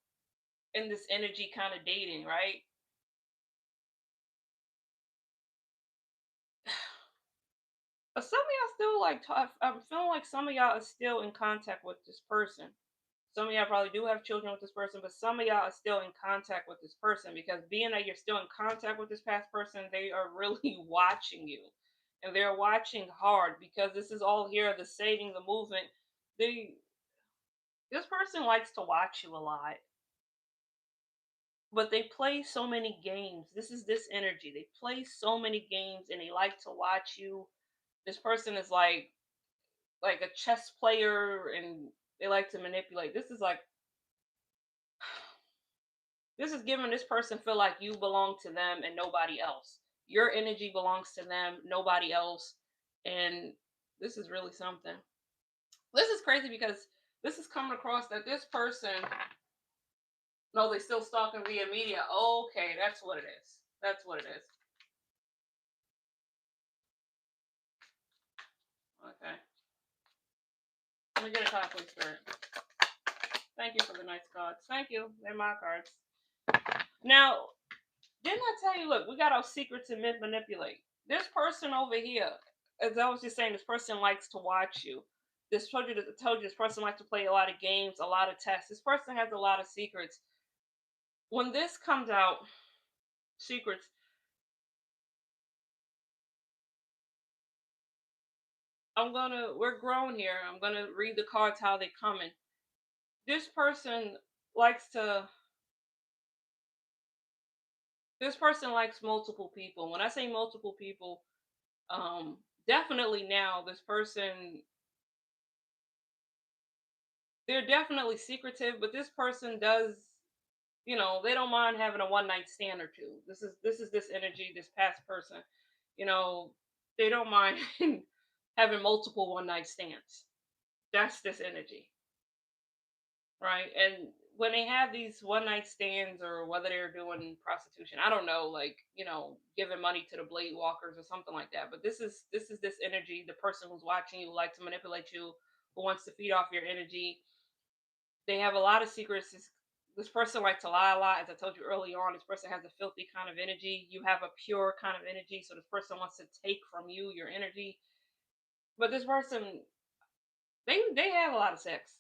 in this energy kind of dating, right? But some of y'all still like I'm feeling like some of y'all are still in contact with this person. Some of y'all probably do have children with this person, but some of y'all are still in contact with this person because being that you're still in contact with this past person, they are really watching you. And they're watching hard because this is all here, the saving, the movement. They This person likes to watch you a lot, but they play so many games. This is this energy. They play so many games and they like to watch you. This person is like a chess player and they like to manipulate. This is giving this person feel like you belong to them and nobody else. Your energy belongs to them, nobody else. And this is really something. This is crazy because this is coming across that this person, no, they still stalking via media. Okay, that's what it is. That's what it is. Okay. Let me get a card, please, Spirit. Thank you for the nice cards. Thank you. They're my cards. Now, didn't I tell you, look, we got our secrets and manipulate. This person over here, as I was just saying, this person likes to watch you. Told you this person likes to play a lot of games, a lot of tests. This person has a lot of secrets. When this comes out, secrets, we're grown here. I'm gonna read the cards how they coming. This person likes to, this person likes multiple people. When I say multiple people, definitely now this person, they're definitely secretive, but this person does, they don't mind having a one night stand or two. This is this energy, this past person, you know, they don't mind having multiple one night stands. That's this energy, right? And when they have these one night stands or whether they're doing prostitution, I don't know, like, giving money to the blade walkers or something like that. But this is this energy, the person who's watching you, like to manipulate you, who wants to feed off your energy. They have a lot of secrets. This person likes to lie a lot. As I told you early on, this person has a filthy kind of energy. You have a pure kind of energy. So this person wants to take from you your energy. But this person, they have a lot of sex.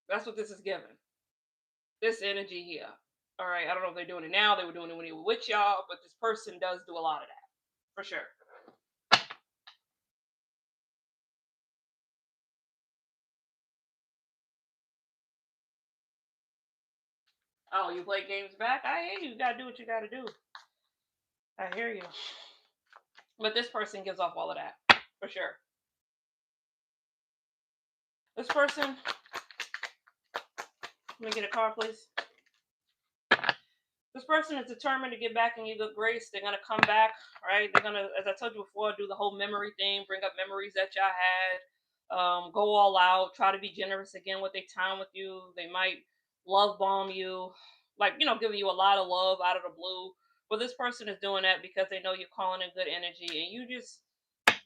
That's what this is giving. This energy here. All right. I don't know if they're doing it now. They were doing it when they were with y'all, but this person does do a lot of that for sure. Oh, you play games back? I hear you. You gotta do what you gotta do. I hear you. But this person gives off all of that for sure. This person, let me get a card, please. This person is determined to get back in your good grace. They're gonna come back, right? They're gonna, as I told you before, do the whole memory thing, bring up memories that y'all had, go all out, try to be generous again with their time with you. They might love bomb you, like giving you a lot of love out of the blue. But this person is doing that because they know you're calling in good energy, and you just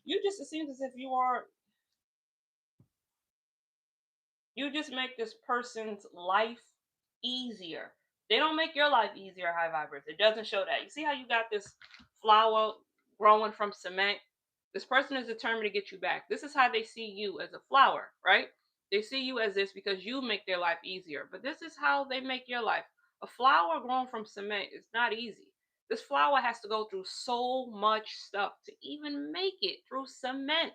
it seems as if you just make this person's life easier. They don't make your life easier, high vibers. It doesn't show that. You see how you got this flower growing from cement? This person is determined to get you back. This is how they see you, as a flower, right? They see you as this because you make their life easier. But this is how they make your life. A flower grown from cement is not easy. This flower has to go through so much stuff to even make it through cement.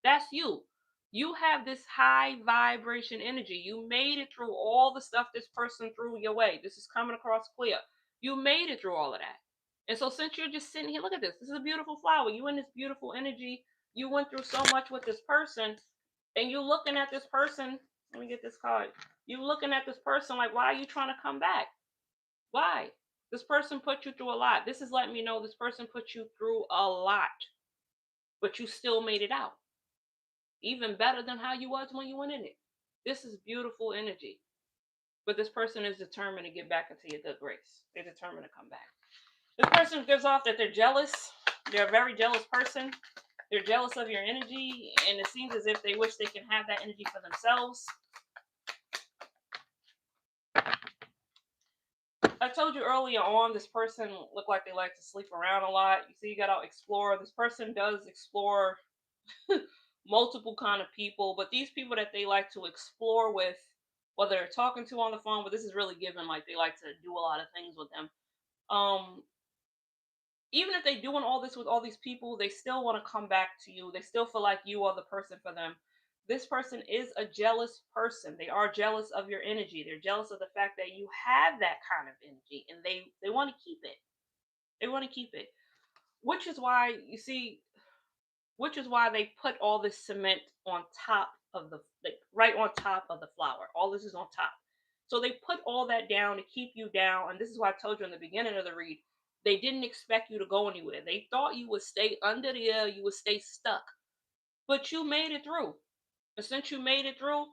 That's you. You have this high vibration energy. You made it through all the stuff this person threw your way. This is coming across clear. You made it through all of that. And so since you're just sitting here, look at this. This is a beautiful flower. You in this beautiful energy. You went through so much with this person, and you looking at this person. Let me get this card. You looking at this person like, why are you trying to come back? Why? This person put you through a lot. This is letting me know this person put you through a lot, but you still made it out even better than how you was when you went in it. This is beautiful energy. But this person is determined to get back into your good grace. They're determined to come back. This person gives off that they're jealous. They're a very jealous person. They're jealous of your energy, and it seems as if they wish they can have that energy for themselves. I told you earlier on, this person looked like they like to sleep around a lot. You see, you gotta explore. This person does explore multiple kind of people, but these people that they like to explore with, whether they're talking to on the phone, but this is really given like they like to do a lot of things with them. Um, Even if they're doing all this with all these people, they still want to come back to you. They still feel like you are the person for them. This person is a jealous person. They are jealous of your energy. They're jealous of the fact that you have that kind of energy, and they want to keep it. They want to keep it. Which is why you see, which is why they put all this cement on top of the, like, right on top of the flower. All this is on top. So they put all that down to keep you down. And this is why I told you in the beginning of the read, they didn't expect you to go anywhere. They thought you would stay under there, you would stay stuck. But you made it through. And since you made it through,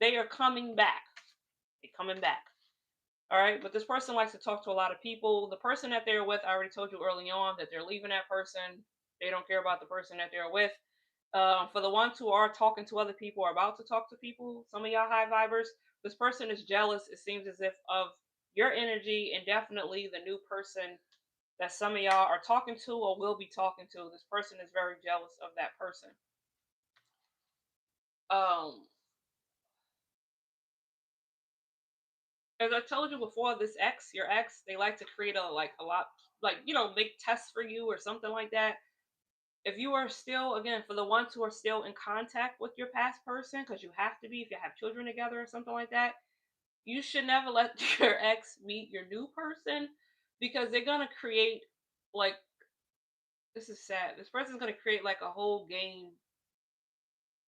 they are coming back. They're coming back. All right. But this person likes to talk to a lot of people. The person that they're with, I already told you early on that they're leaving that person. They don't care about the person that they're with. For the ones who are talking to other people or about to talk to people, some of y'all high vibers, this person is jealous, it seems as if, of your energy, and definitely the new person that some of y'all are talking to or will be talking to. This person is very jealous of that person. Um, as I told you before, your ex, they like to create a lot, like, make tests for you or something like that. If you are still, again, for the ones who are still in contact with your past person, because you have to be if you have children together or something like that, you should never let your ex meet your new person, because they're gonna create, like, this is sad. This person's gonna create like a whole game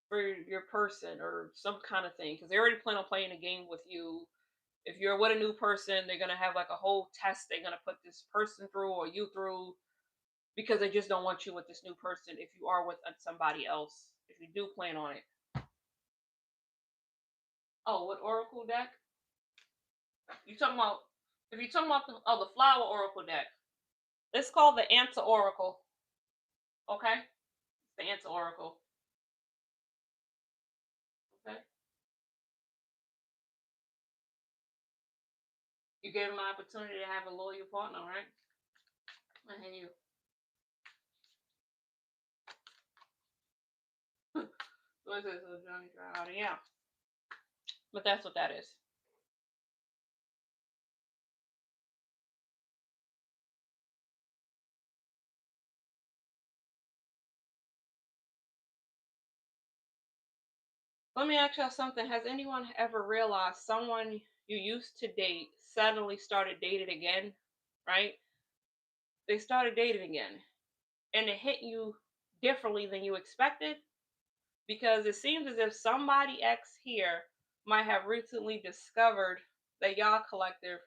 for your person or some kind of thing, because they already plan on playing a game with you. If you're with a new person, they're gonna have like a whole test they're gonna put this person through or you through, because they just don't want you with this new person if you are with somebody else. If you do plan on it. Oh, what oracle deck? You talking about? If you're talking about the flower oracle deck, it's called the Answer Oracle. Okay, the Answer Oracle. Okay. You gave him an opportunity to have a loyal partner, right? And you. What is this? Johnny Crowder? Yeah. But that's what that is. Let me ask y'all something. Has anyone ever realized someone you used to date suddenly started dating again? Right? They started dating again. And it hit you differently than you expected? Because it seems as if somebody X here might have recently discovered that y'all collective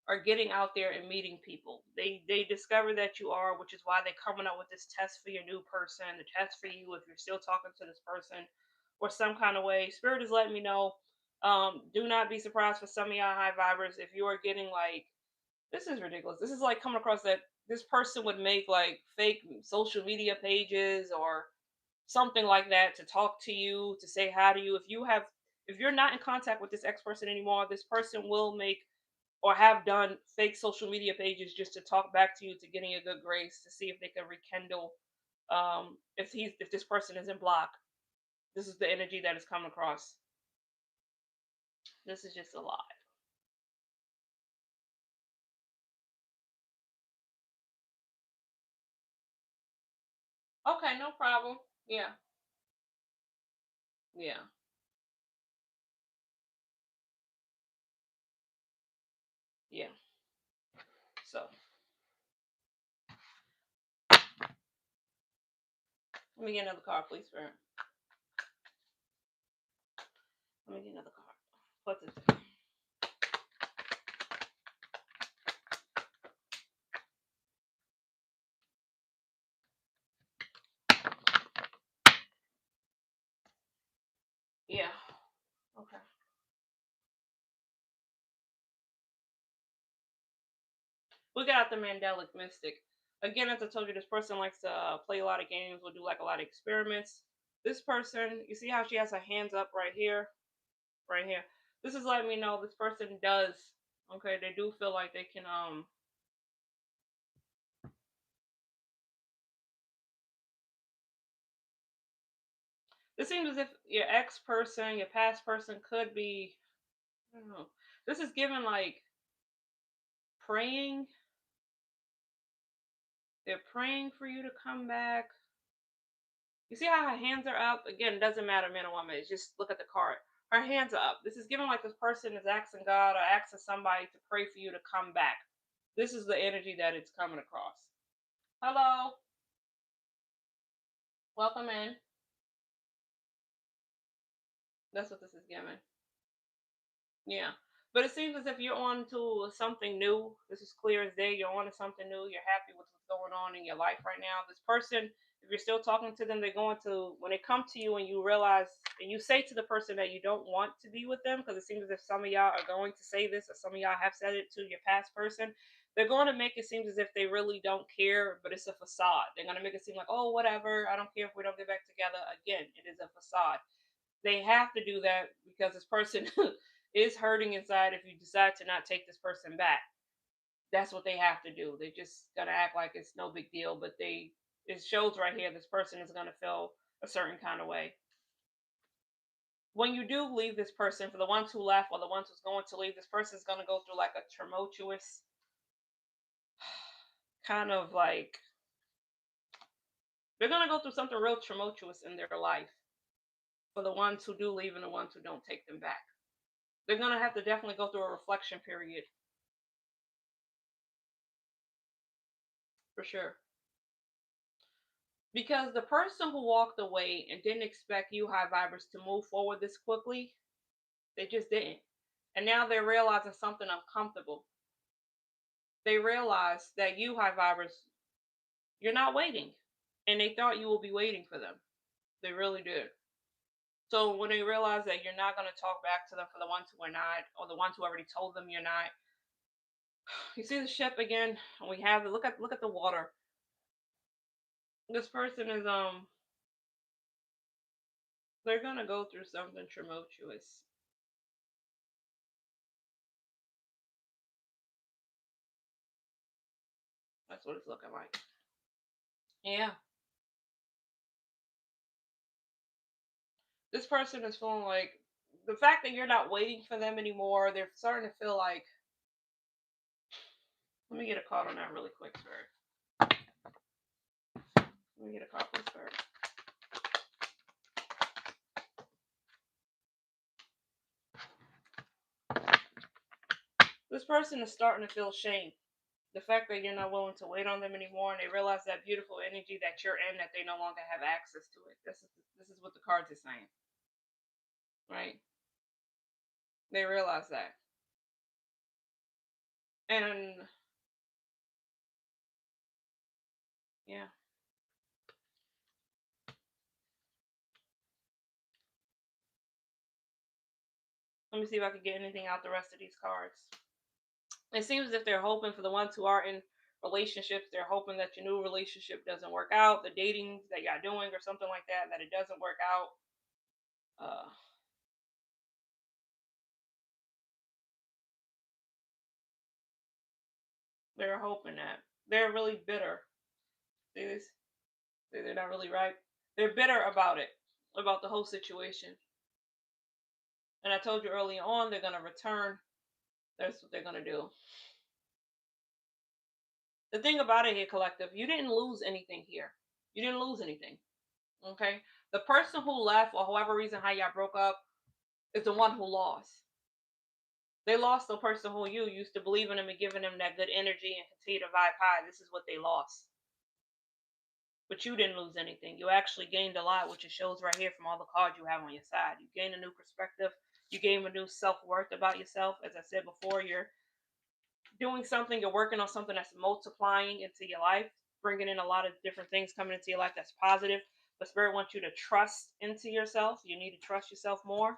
are getting out there and meeting people. They discover that you are, which is why they're coming up with this test for your new person, the test for you if you're still talking to this person, or some kind of way. Spirit is letting me know. Do not be surprised for some of y'all high vibers if you are getting like, this is ridiculous. This is like coming across that this person would make like fake social media pages or something like that to talk to you, to say hi to you. If you're not in contact with this ex person anymore, this person will make or have done fake social media pages just to talk back to you, to getting a good grace, to see if they can rekindle. If this person is in block, this is the energy that is coming across. This is just a lot. Okay, no problem. Yeah, yeah. Yeah. So let me get another card, please, Spirit. Let me get another card. What's it? Yeah. Okay. We got the Mandelic Mystic. Again, as I told you, this person likes to play a lot of games, will do like a lot of experiments. This person, you see how she has her hands up right here? Right here. This is letting me know this person does, okay, they do feel like they can, this seems as if your ex person, your past person could be, I don't know. This is given like praying. They're praying for you to come back. You see how her hands are up? Again, it doesn't matter, man or woman. It's just look at the card. Her hands are up. This is given like this person is asking God or asking somebody to pray for you to come back. This is the energy that it's coming across. Hello. Welcome in. That's what this is giving. Yeah. But it seems as if you're on to something new. This is clear as day. You're on to something new. You're happy with what's going on in your life right now. This person, if you're still talking to them, they're going to, when they come to you and you realize, and you say to the person that you don't want to be with them, because it seems as if some of y'all are going to say this, or some of y'all have said it to your past person, they're going to make it seem as if they really don't care, but it's a facade. They're going to make it seem like, oh, whatever, I don't care if we don't get back together. Again, it is a facade. They have to do that because this person is hurting inside if you decide to not take this person back. That's what they have to do. They just gonna act like it's no big deal, but it shows right here this person is gonna feel a certain kind of way. When you do leave this person, for the ones who left or the ones who's going to leave, this person is gonna go through like a tumultuous kind of like, they're gonna go through something real tumultuous in their life. For the ones who do leave and the ones who don't take them back, they're gonna have to definitely go through a reflection period for sure. Because the person who walked away and didn't expect you high vibers to move forward this quickly, they just didn't. And now they're realizing something uncomfortable. They realize that you high vibers, you're not waiting. And they thought you will be waiting for them. They really did. So when they realize that you're not going to talk back to them, for the ones who are not, or the ones who already told them you're not, you see the ship again. We have it. Look at the water. This person is they're gonna go through something tumultuous. what it's looking like. Yeah. This person is feeling like the fact that you're not waiting for them anymore, they're starting to feel like, let me get a card on that really quick, Spirit. Let me get a card, please, Spirit. This person is starting to feel shame. The fact that you're not willing to wait on them anymore, and they realize that beautiful energy that you're in, that they no longer have access to it. This is what the cards are saying, right? They realize that, and yeah. Let me see if I can get anything out the rest of these cards. It seems as if they're hoping, for the ones who are in relationships, they're hoping that your new relationship doesn't work out, the dating that y'all doing or something like that, that it doesn't work out. They're hoping that. They're really bitter. See this? They're not really right. They're bitter about it, about the whole situation. And I told you early on, they're going to return. That's what they're going to do. The thing about it here, collective, you didn't lose anything here. You didn't lose anything. Okay? The person who left, or whoever reason how y'all broke up, is the one who lost. They lost the person who you used to believe in them and giving them that good energy and continue to vibe high. This is what they lost. But you didn't lose anything. You actually gained a lot, which it shows right here from all the cards you have on your side. You gained a new perspective. You gained a new self-worth about yourself. As I said before, you're doing something, you're working on something that's multiplying into your life, bringing in a lot of different things coming into your life that's positive. But Spirit wants you to trust into yourself. You need to trust yourself more.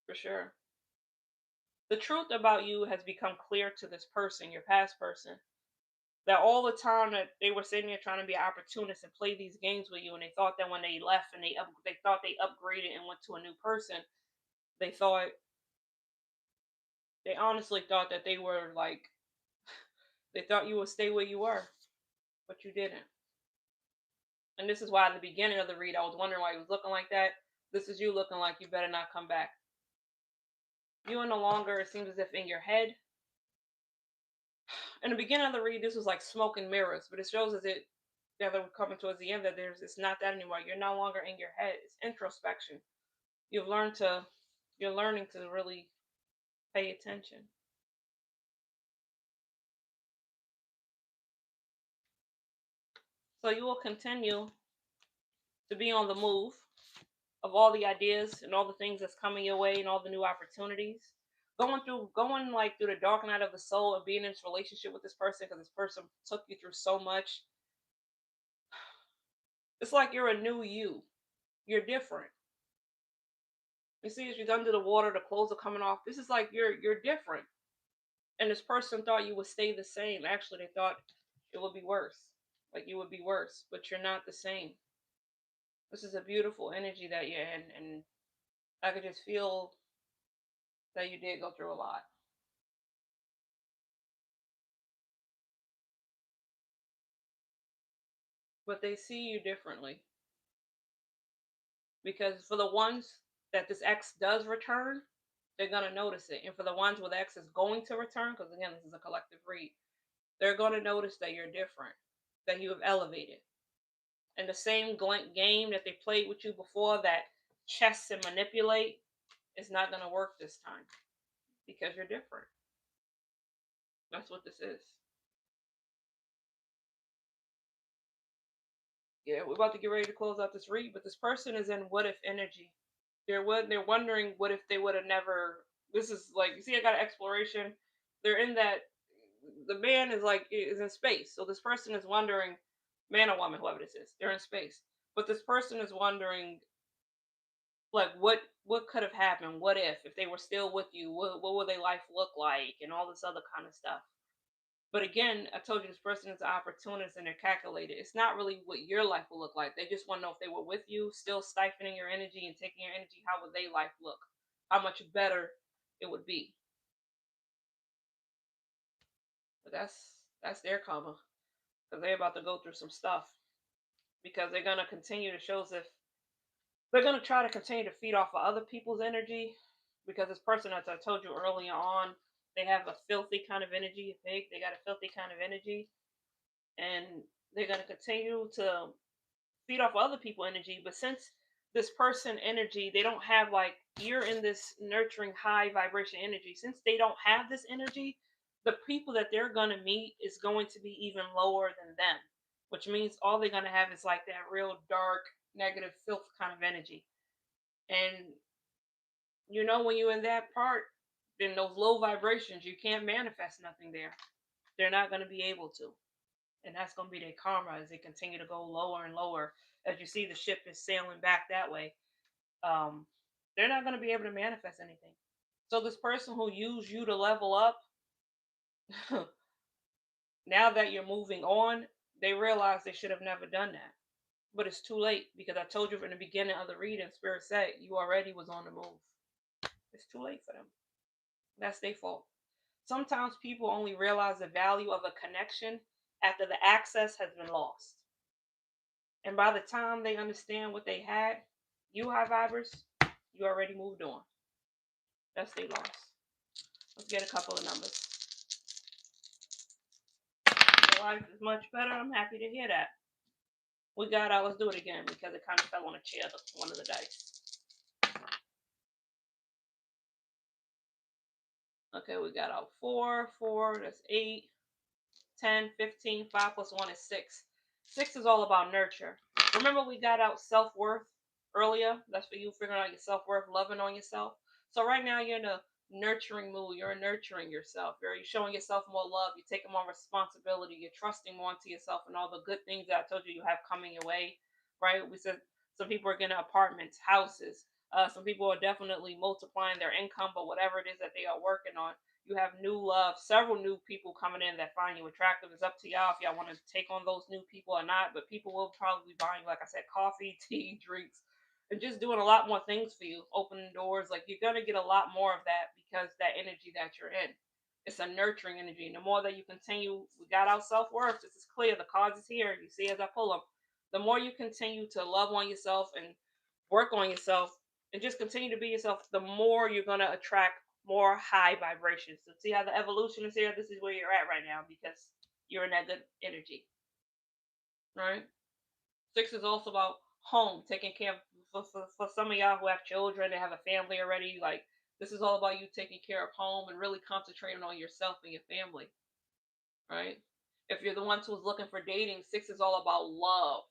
For sure. The truth about you has become clear to this person, your past person, that all the time that they were sitting there trying to be an opportunist and play these games with you, and they thought that when they left and they thought they upgraded and went to a new person, they thought, they honestly thought that they were like, they thought you would stay where you were, but you didn't. And this is why at the beginning of the read, I was wondering why he was looking like that. This is you looking like you better not come back. You are no longer, it seems as if in your head. In the beginning of the read, this was like smoke and mirrors, but it shows as it the other coming towards the end that it's not that anymore. You're no longer in your head. It's introspection. You've learned to you're learning to really pay attention. So you will continue to be on the move of all the ideas and all the things that's coming your way and all the new opportunities. Going like through the dark night of the soul and being in this relationship with this person because this person took you through so much. It's like you're a new you. You're different. You see, as you're under the water, the clothes are coming off. This is like you're different. And this person thought you would stay the same. Actually, they thought it would be worse. Like you would be worse, but you're not the same. This is a beautiful energy that you're in, and I could just feel that you did go through a lot. But they see you differently. Because for the ones that this ex does return, they're going to notice it. And for the ones where the ex is going to return, because again, this is a collective read, they're going to notice that you're different, that you have elevated. And the same game that they played with you before, that chess and manipulate, is not going to work this time because you're different. That's what this is. Yeah, we're about to get ready to close out this read, but this person is in what if energy. They're wondering what if they would have never. This is like, you see, I got an exploration. They're in that. The man is in space, so this person is wondering, man or woman, whoever this is, they're in space. But this person is wondering, like, what could have happened? What if they were still with you? What would their life look like? And all this other kind of stuff. But again, I told you this person is an opportunist and they're calculated. It's not really what your life will look like. They just want to know if they were with you, still stifling your energy and taking your energy, how would their life look? How much better it would be. But that's their karma because they're about to go through some stuff because they're gonna continue to show as if they're gonna try to continue to feed off of other people's energy because this person, as I told you earlier on, they have a filthy kind of energy. They got a filthy kind of energy, and they're gonna continue to feed off other people energy. But since this person energy, they don't have like you're in this nurturing high vibration energy. Since they don't have this energy, the people that they're gonna meet is going to be even lower than them, which means all they're gonna have is like that real dark, negative, filth kind of energy. And when you're in that part, then those low vibrations, you can't manifest nothing there. They're not gonna be able to. And that's going to be their karma as they continue to go lower and lower. As you see, the ship is sailing back that way. Um, they're not going to be able to manifest anything. So this person who used you to level up, now that you're moving on, they realize they should have never done that. But it's too late because I told you from the beginning of the reading, Spirit said you already was on the move. It's too late for them. That's their fault. Sometimes people only realize the value of a connection after the access has been lost. And by the time they understand what they had, you high vibers, you already moved on. That's their loss. Let's get a couple of numbers. Your life is much better. I'm happy to hear that. We got out. Let's do it again because it kind of fell on a chair, one of the dice. Okay, we got out 4, that's 8, 10, 15, 5 plus 1 is 6. 6 is all about nurture. Remember we got out self-worth earlier? That's for you figuring out your self-worth, loving on yourself. So right now you're in a nurturing mood. You're nurturing yourself. You're showing yourself more love. You're taking more responsibility. You're trusting more into yourself and all the good things that I told you have coming your way, right? We said some people are getting apartments, houses. Some people are definitely multiplying their income, but whatever it is that they are working on, you have new love, several new people coming in that find you attractive. It's up to y'all if y'all want to take on those new people or not. But people will probably be buying, like I said, coffee, tea, drinks, and just doing a lot more things for you, opening doors. Like you're gonna get a lot more of that because that energy that you're in. It's a nurturing energy. And the more that you continue, we got our self-worth. This is clear. The cards is here. You see as I pull them. The more you continue to love on yourself and work on yourself and just continue to be yourself, the more you're gonna attract more high vibrations. So see how the evolution is here? This is where you're at right now because you're in that good energy. Right? 6 is also about home, taking care of for some of y'all who have children, they have a family already, like this is all about you taking care of home and really concentrating on yourself and your family. Right? If you're the one who's looking for dating, 6 is all about love,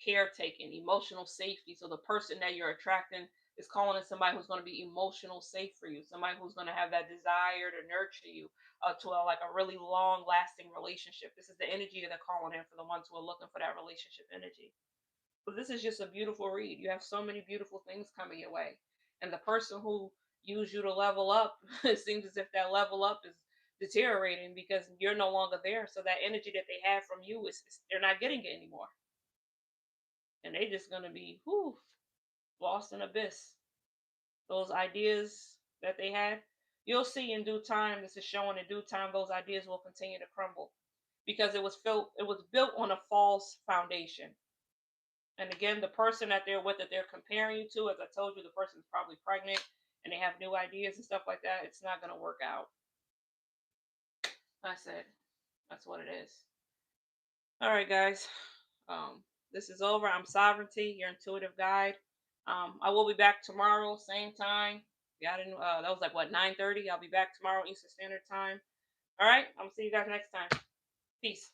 caretaking, emotional safety. So the person that you're attracting is calling in somebody who's going to be emotional safe for you, somebody who's going to have that desire to nurture you to like a really long lasting relationship. This is the energy that they're calling in for the ones who are looking for that relationship energy. But this is just a beautiful read. You have so many beautiful things coming your way. And the person who used you to level up, it seems as if that level up is deteriorating because you're no longer there. So that energy that they have from you is they're not getting it anymore. And they're just gonna be lost in abyss. Those ideas that they had, you'll see in due time, this is showing in due time, those ideas will continue to crumble. Because it was built on a false foundation. And again, the person that they're with, that they're comparing you to, as I told you, the person's probably pregnant and they have new ideas and stuff like that. It's not going to work out. I said, that's what it is. All right, guys. This is over. I'm Sovereignty, your intuitive guide. I will be back tomorrow, same time. Got in. That was like what 9:30. I'll be back tomorrow Eastern Standard Time. All right. I'm see you guys next time. Peace.